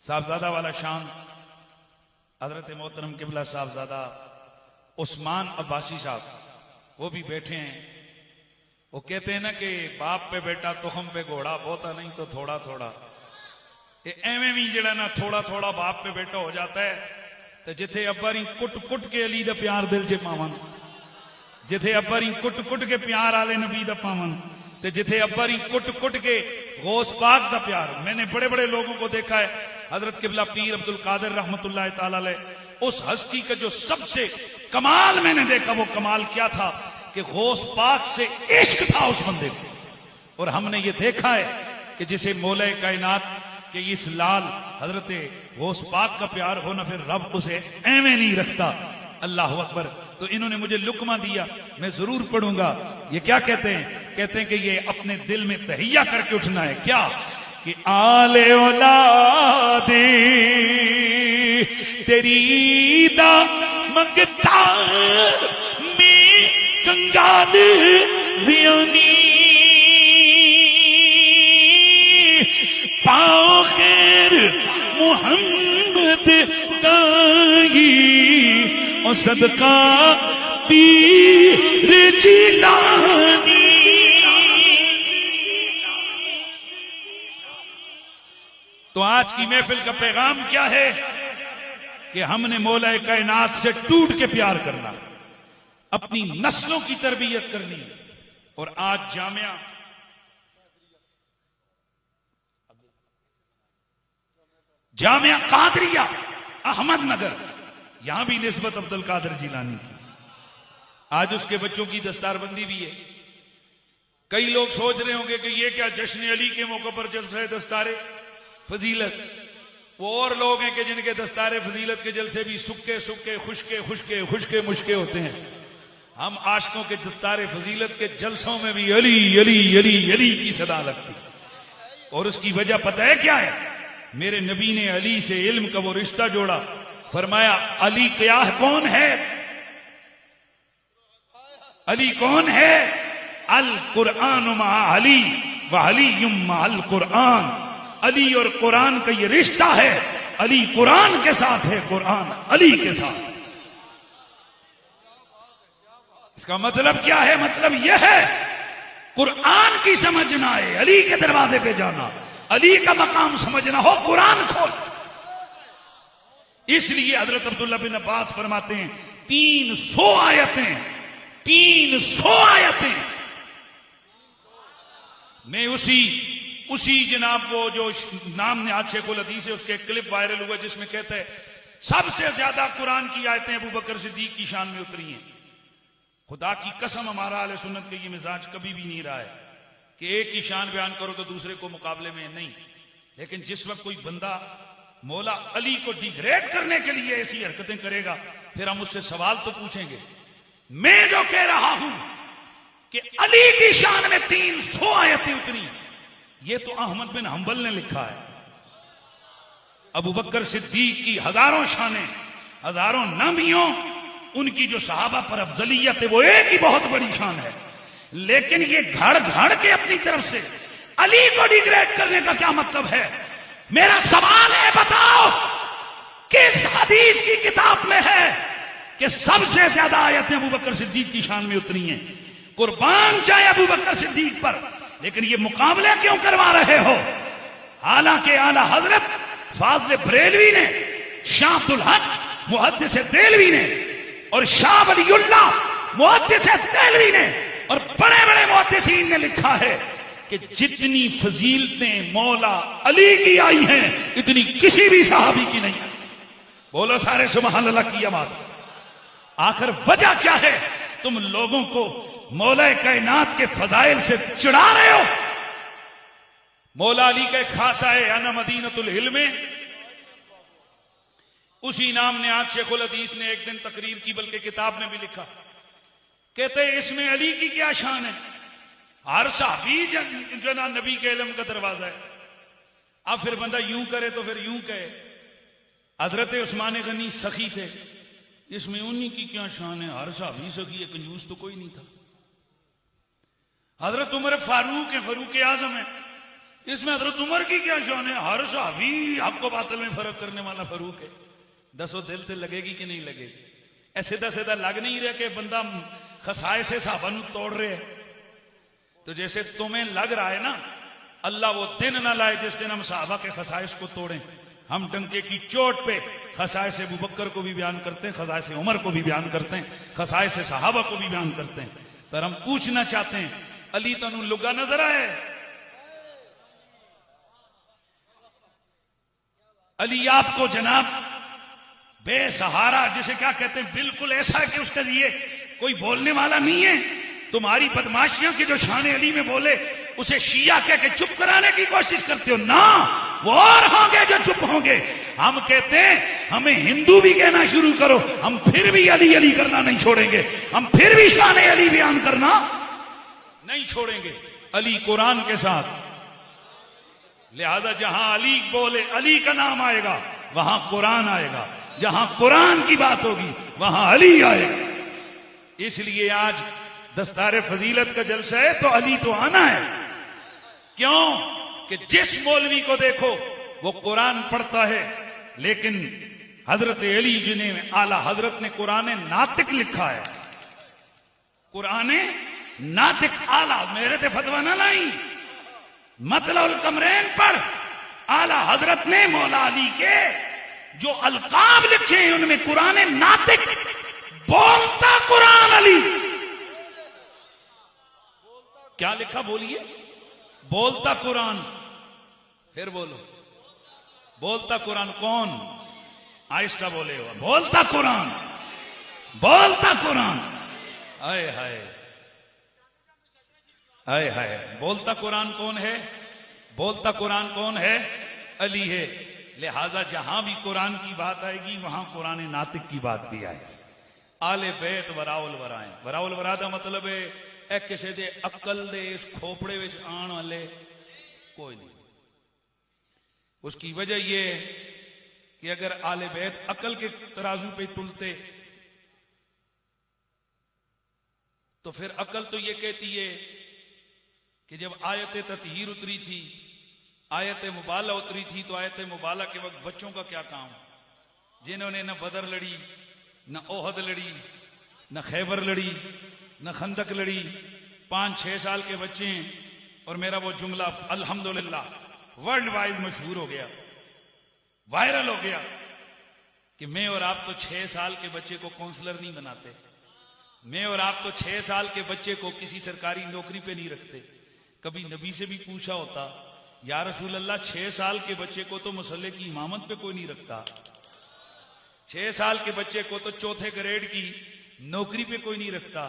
साहबजादा वाला शान हजरत मोहतरम किबला साहबजादा उस्मान अब्बासी साहब, वो भी बैठे हैं। वो कहते हैं ना कि बाप पे बेटा तुखम पे घोड़ा, बहुता नहीं तो थोड़ा थोड़ा। एवं भी जड़ा ना थोड़ा थोड़ा बाप पे बेटा हो जाता है, तो जिथे अब्बारी कुट कुट के अली दा प्यार दिल च पावन, जिथे अब्बारी कुट कुट के प्यार आले नबी दा पावन, तो जिथे अब्बारी कुट कुट के गौस पाक दा प्यार। मैंने बड़े बड़े लोगों को देखा है, हजरत किबला पीर अब्दुल कादिर रहमतुल्लाह ताला अलैह, उस हस्ती का जो सबसे कमाल मैंने देखा, वो कमाल क्या था कि गौस पाक से इश्क था उस बंदे को। और हमने ये देखा है कि जिसे मौला कायनात के इस लाल हजरत गौस पाक का प्यार हो ना, फिर रब उसे एवं नहीं रखता। अल्लाह अकबर। तो इन्होंने मुझे लुकमा दिया, मैं जरूर पढ़ूंगा। ये क्या कहते हैं? कहते हैं कि ये अपने दिल में तहिया करके उठना है। क्या कि आले औलादे तेरी दा मंगता में कंगाल जियानी पाओ खैर मुहम्मद दाई और सदका पीर जिलानी। तो आज की महफिल का पैगाम क्या है कि हमने मौला कायनात से टूट के प्यार करना, अपनी नस्लों की तरबियत करनी है। और आज जामिया कादरिया अहमदनगर, यहां भी निस्बत अब्दुल कादिर जिलानी की। आज उसके बच्चों की दस्तारबंदी भी है। कई लोग सोच रहे होंगे कि ये क्या जश्न अली के मौके पर जलसा है दस्तारे फजीलत। वो और लोग हैं कि जिनके दस्तारे फजीलत के जलसे भी सुक्के सुक्के खुशके खुशके खुशके मुश्के होते हैं। हम आशिकों के दस्तारे फजीलत के जलसों में भी अली अली अली अली की सदा लगती। और उसकी वजह पता है क्या है? मेरे नबी ने अली से इल्म का वो रिश्ता जोड़ा। फरमाया अली क्या है, कौन है? अली कौन है? अल कुरान मा अली व अली मा अल कुरान। अली और कुरान का ये रिश्ता है। अली कुरान के साथ है, कुरान अली के साथ। इसका मतलब क्या है? मतलब यह है कुरान की समझना है, अली के दरवाजे पे जाना, अली का मकाम समझना हो, कुरान खोल। इसलिए हजरत अब्दुल्ला बिन अब्बास फरमाते हैं 300 आयतें, 300 आयतें। मैं उसी जनाब वो जो नाम ने आज शेखुल हदीस है, उसके क्लिप वायरल हुआ जिसमें कहता है सबसे ज्यादा कुरान की आयतें अबू बकर सिद्दीक की शान में उतरी हैं। खुदा की कसम हमारा अहले सुन्नत का ये मिजाज कभी भी नहीं रहा है कि एक ही शान बयान करो तो दूसरे को मुकाबले में नहीं। लेकिन जिस वक्त कोई बंदा मौला अली को डिग्रेड करने के लिए ऐसी हरकतें करेगा, फिर हम उससे सवाल तो पूछेंगे। मैं जो कह रहा हूं कि अली की शान में 300 आयतें उतरी, ये तो अहमद बिन हंबल ने लिखा है। अबू बकर सिद्दीक की हजारों शानें, हजारों नामियों, उनकी जो सहाबा पर अफजलियत है वो एक ही बहुत बड़ी शान है। लेकिन ये घड़ घड़ के अपनी तरफ से अली को डिग्रेड करने का क्या मतलब है? मेरा सवाल है, बताओ किस हदीस की किताब में है कि सबसे ज्यादा आयतें अबू बकर सिद्दीक की शान में उतरी हैं? कुर्बान जाए अबू बकर सिद्दीक पर, लेकिन ये मुकाबले क्यों करवा रहे हो? हालांकि आला हजरत फाज़िल बरेलवी ने, शाह अब्दुल हक मुहद्दिस देलवी ने और शाह वलीउल्लाह मुहद्दिस देलवी ने और बड़े बड़े मुहद्दिसीन ने लिखा है कि जितनी फजीलतें मौला अली की आई हैं, इतनी किसी भी सहाबी की नहीं। बोलो सारे सुभान अल्लाह की आवाज। आखिर वजह क्या है? तुम लोगों को मौला कायनात के फजाइल से चिढ़ा रहे हो। मौला अली का खासा है अना मदीनतुल इल्म, उसी नाम ने आज शेखुल हदीस ने एक दिन तकरीर की, बल्कि किताब में भी लिखा। कहते हैं इसमें अली की क्या शान है? हर साहबी जना नबी के इल्म का दरवाजा है। अब फिर बंदा यूं करे तो फिर यूं कहे हजरत उस्मान गनी सखी थे, इसमें उन्हीं की क्या शान है? हर साहबी सखी है, कंजूस तो कोई नहीं था। हजरत उमर फारूक है, फरूक आजम है, इसमें हजरत उमर की क्या शान है? हर साहबी आपको बातल में फर्क करने वाला फरूक है। दसो दिल से लगेगी कि नहीं लगेगी? ऐसे सीधा लग नहीं रहा कि बंदा खसाए से साहबा तोड़ रहे है। तो जैसे तुम्हें लग रहा है ना, अल्लाह वो दिन ना लाए जिस दिन हम साहबा के खसाइश को तोड़ें। हम डंके की चोट पे खसाए से अबू बकर को भी बयान करते हैं, खसाए से उमर को भी बयान करते हैं, खसाए से सहाबा को भी बयान करते हैं। पर हम पूछना चाहते हैं, अली तनु लुगा नजर आए? अली आपको जनाब बेसहारा, जिसे क्या कहते हैं, बिल्कुल ऐसा है कि उसके लिए कोई बोलने वाला नहीं है। तुम्हारी बदमाशियों की जो शान अली में बोले उसे शिया कह के चुप कराने की कोशिश करते हो ना, वो और होंगे जो चुप होंगे। हम कहते हैं हमें हिंदू भी कहना शुरू करो, हम फिर भी अली अली करना नहीं छोड़ेंगे, हम फिर भी शान अली बयान करना नहीं छोड़ेंगे। अली कुरान के साथ, लिहाजा जहां अली बोले अली का नाम आएगा वहां कुरान आएगा, जहां कुरान की बात होगी वहां अली आएगा। इसलिए आज दस्तारे फजीलत का जलसा है तो अली तो आना है। क्यों? कि जिस मौलवी को देखो वो कुरान पढ़ता है, लेकिन हजरत अली जिन्हें आला हजरत ने कुरान नातिक लिखा है, कुरान नातिक आला, मेरे ते फतवा ना लाई, मतलब कमरेन पर आला हजरत ने मौला अली के जो अलकाब लिखे हैं उनमें कुरान नातिक, बोलता कुरान अली। क्या लिखा बोलिए? बोलता कुरान। फिर बोलो, बोलता कुरान कौन? आहिस्ता बोले हो, बोलता कुरान, बोलता कुरान। हाय हाय हाय हाय, बोलता कुरान कौन है? बोलता कुरान कौन है? अली है। लिहाजा जहां भी कुरान की बात आएगी वहां कुरान नातिक की बात भी आएगी। आले बैत वराउल वराए, वराउल वरा दा मतलब है ए किसी दे अकल दे इस खोपड़े विच आण वाले कोई नहीं। उसकी वजह यह है कि अगर आले बैत अकल के तराजू पे तुलते तो फिर अकल तो यह कहती है कि जब आयत ततहीर उतरी थी, आयत मुबाला उतरी थी, तो आयत मुबाला के वक्त बच्चों का क्या काम? जिन्होंने न बदर लड़ी, न ओहद लड़ी, न खैबर लड़ी, न खंदक लड़ी, 5-6 साल के बच्चे हैं। और मेरा वो जुमला अल्हम्दुलिल्लाह वर्ल्ड वाइड मशहूर हो गया, वायरल हो गया कि मैं और आप तो 6 साल के बच्चे को काउंसलर नहीं बनाते, मैं और आप तो 6 साल के बच्चे को किसी सरकारी नौकरी पे नहीं रखते। कभी नबी से भी पूछा होता, या रसूल अल्लाह 6 साल के बच्चे को तो मुसल्ले की इमामत पे कोई नहीं रखता, 6 साल के बच्चे को तो चौथे ग्रेड की नौकरी पे कोई नहीं रखता,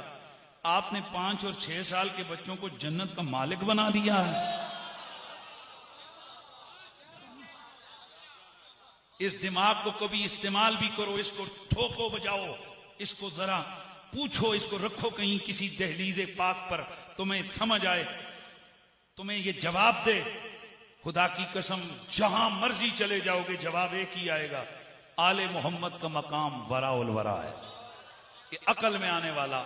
आपने 5 और 6 साल के बच्चों को जन्नत का मालिक बना दिया है। इस दिमाग को कभी इस्तेमाल भी करो, इसको ठोको बजाओ, इसको जरा पूछो, इसको रखो कहीं किसी दहलीज़े पाक पर, तुम्हें समझ आए, तुम्हें ये जवाब दे। खुदा की कसम जहां मर्जी चले जाओगे जवाब एक ही आएगा, आले मोहम्मद का मकाम वराउल वरा है। ये अकल में आने वाला,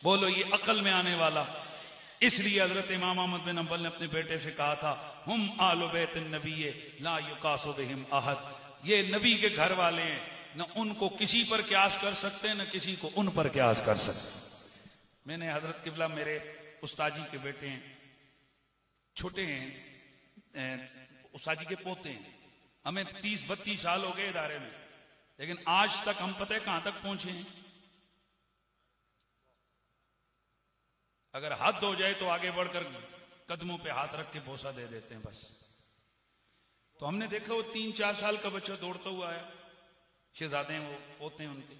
बोलो ये अकल में आने वाला। इसलिए हजरत इमाम अहमद बिन हंबल ने अपने बेटे से कहा था, हम आलु बैत नबी ला युकासु बिहिम अहद, ये नबी के घर वाले हैं, न उनको किसी पर क्यास कर सकते न किसी को उन पर क्यास कर सकते। मैंने हजरत किबला मेरे उस्ताजी के बेटे हैं, छोटे हैं, उस्ताजी के पोते हैं, हमें 30-32 साल हो गए इदारे में, लेकिन आज तक हम पता है कहां तक पहुंचे हैं। अगर हद हो जाए तो आगे बढ़कर कदमों पे हाथ रख के बोसा दे देते हैं बस। तो हमने देखा वो 3-4 साल का बच्चा दौड़ता हुआ आया, शहजादे हैं वो, पोते हैं उनके,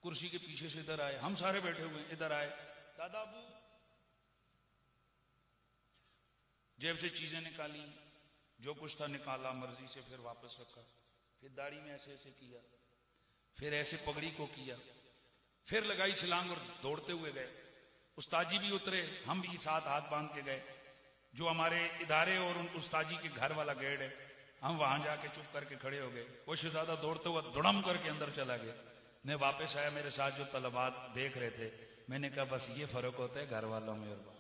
कुर्सी के पीछे से इधर आए, हम सारे बैठे हुए इधर आए, दादा अबू जेब से चीजें निकाली, जो कुछ था निकाला मर्जी से, फिर वापस रखा, फिर दाढ़ी में ऐसे ऐसे किया, फिर ऐसे पगड़ी को किया, फिर लगाई छलांग और दौड़ते हुए गए। उस्ताजी भी उतरे, हम भी साथ हाथ बांध के गए। जो हमारे इदारे और उन उस्ताजी के घर वाला गेट है, हम वहां जाके चुप करके खड़े हो गए। वो शहजादा दौड़ते हुए धड़म करके अंदर चला गया। मैं वापस आया, मेरे साथ जो तलबात देख रहे थे, मैंने कहा बस ये फर्क होता है घर वालों में और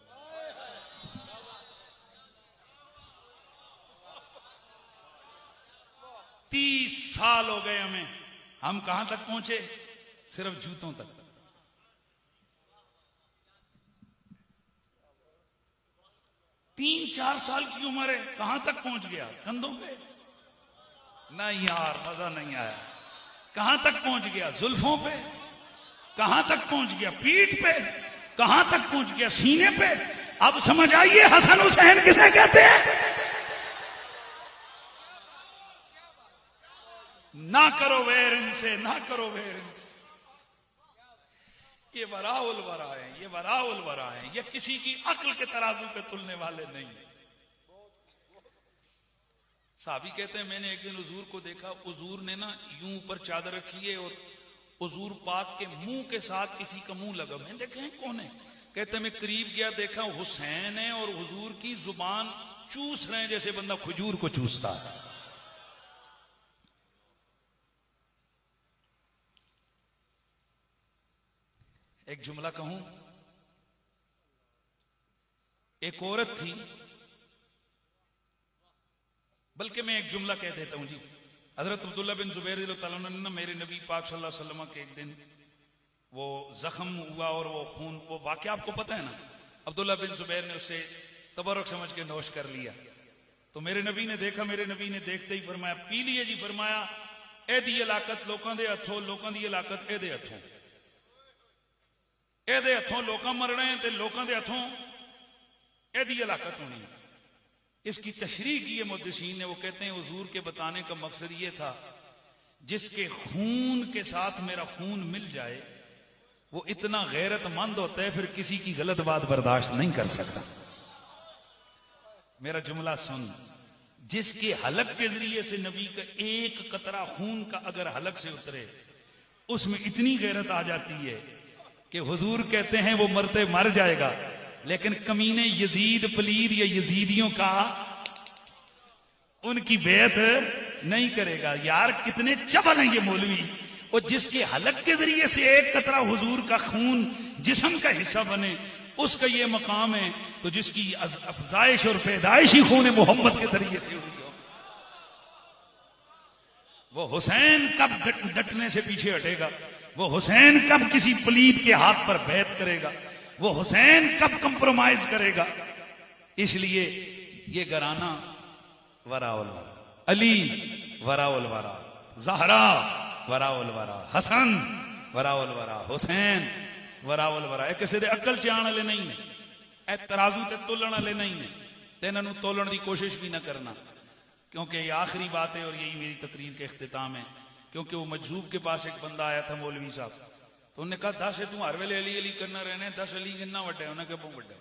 30 साल हो गए हमें, हम कहां तक पहुंचे? सिर्फ जूतों तक। तीन 4 साल की उम्र है, कहां तक पहुंच गया? कंधों पे? नहीं यार, मजा नहीं आया। कहां तक पहुंच गया? जुल्फों पे? कहां तक पहुंच गया? पीठ पे? कहां तक पहुंच गया? सीने पे? अब समझ आइए हसन हुसैन किसे कहते हैं। ना करो वैर इनसे, ना करो वैर इनसे। ये वराउल वरा है, ये वराउल वरा है, ये किसी की अक्ल के तराजू पे तुलने वाले नहीं है। साहबी कहते हैं मैंने एक दिन हुजूर को देखा, हुजूर ने ना यूं ऊपर चादर रखी है और हुजूर पाक के मुंह के साथ किसी का मुंह लगा। मैंने देखा है कौन है? कहते मैं करीब गया, देखा हुसैन है और हुजूर की जुबान चूस रहे हैं जैसे बंदा खजूर को चूसता है। एक जुमला कहूं, एक औरत थी, बल्कि मैं एक जुमला कह देता हूं जी। हजरत अब्दुल्ला बिन जुबैर रज़ियल्लाहु अन्हु ने मेरे नबी पाक सल्लल्लाहु अलैहि वसल्लम के एक दिन वो जख्म हुआ और वो खून, वो वाकया आपको पता है ना। अब्दुल्ला बिन जुबैर ने उससे तबरुक समझ के नोश कर लिया। तो मेरे नबी ने देखा, मेरे नबी ने देखते ही फरमाया पी लिए जी। फरमाया एदी इलाकत लोगों के हथों, लोगों की इलाकत एदे हथों, एदे हथों लोग मरना है तो लोगों के हथों एदी इलाकत होनी है। इसकी तशरीह की है मुहद्दिसीन ने, वो कहते हैं हुजूर के बताने का मकसद ये था जिसके खून के साथ मेरा खून मिल जाए वो इतना गैरतमंद होता है फिर किसी की गलत बात बर्दाश्त नहीं कर सकता। मेरा जुमला सुन, जिसके हलक के जरिए से नबी का एक कतरा खून का अगर हलक से उतरे उसमें इतनी गैरत आ जाती है कि हुजूर कहते हैं वो मरते मर जाएगा, लेकिन कमीने यजीद पलीद या यजीदियों का उनकी बेत नहीं करेगा। यार कितने चबल हैं ये मौलवी। और जिसके हलक के जरिए से एक कतरा हुजूर का खून जिस्म का हिस्सा बने उसका ये मकाम है, तो जिसकी अफजाइश और पैदाइशी खून मोहम्मद के जरिए से हुई हो वो हुसैन कब डटने से पीछे हटेगा? वो हुसैन कब किसी पलीद के हाथ पर बैत करेगा? वो हुसैन कब कंप्रोमाइज करेगा? इसलिए ये घराना वराउल वरा, अली वराउल वरा, ज़हरा वराउल वरा, हसन वराउल वरा, हुसैन वराउल वरा। एक किसी दे अकल च आने वाले नहीं ने, ए तराजू ते तोलण वाले नहीं ने, ते इन्हां नूं तोलण दी कोशिश भी ना करना, क्योंकि ये आखिरी बात है और यही मेरी तकरीर के इख्तिताम है। क्योंकि वो मजजूब के पास एक बंदा आया था मौलवी साहब, तो उन्होंने कहा 10 तू हर वेले अली अली करना रहने, 10 अली किन्ना वड्डा? उन्हें कहा बहुत वड्डा।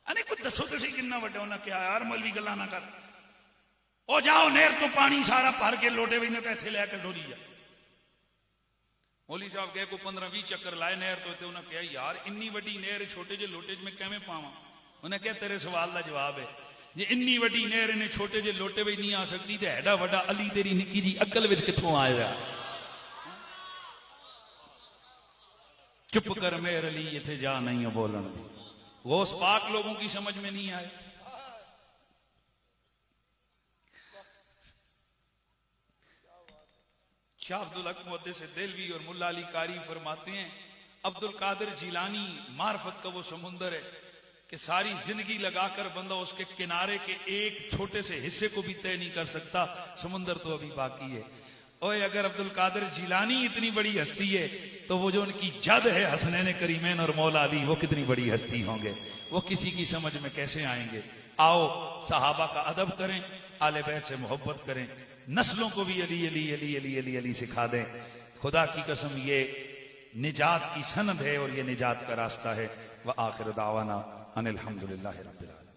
अने कुछ दसो तो सही किन्ना वड्डा? उन्हें क्या यार मौलवी गल्लां ना कर, ओ जाओ नहर तो पानी सारा भर के लोटे भी तो इत्थे लैके डोली जा। मौलवी साहब गए को 15-20 चक्कर लाए नहर तो उन्हें कहा यार इन्नी वड्डी नहर छोटे जे लोटे च मैं किवें पावां? उन्हें कहा तेरे सवाल का जवाब है, जे इन्नी वड्डी नहर इन्हें छोटे जे लोटे में नहीं आ सकती तो एडा वड्डा अली तेरी निक्की जी अकल विच कित्थों आएगा? चुप कर मेरे अली इत्थे जा नहीं बोलन दी। गौस पाक लोगों की समझ में नहीं आए। शाह अब्दुल हक मुहद्दिस देलवी और मुल्ला अली कारी फरमाते हैं अब्दुल कादिर जिलानी मार्फत का वो समुंदर है कि सारी जिंदगी लगाकर बंदा उसके किनारे के एक छोटे से हिस्से को भी तय नहीं कर सकता, समुंदर तो अभी बाकी है। और अगर अब्दुल कादिर जिलानी इतनी बड़ी हस्ती है तो वो जो उनकी जद है हसनैन करीमैन और मौला अली, वो कितनी बड़ी हस्ती होंगे, वो किसी की समझ में कैसे आएंगे? आओ सहाबा का अदब करें, आले बैत से मोहब्बत करें, नस्लों को भी अली अली अली अली अली अली सिखा दें। खुदा की कसम ये निजात की सनद है और ये निजात का रास्ता है। व आखिर दावाना अनिल हम्दुलिल्लाहि रब्बिल आलमीन।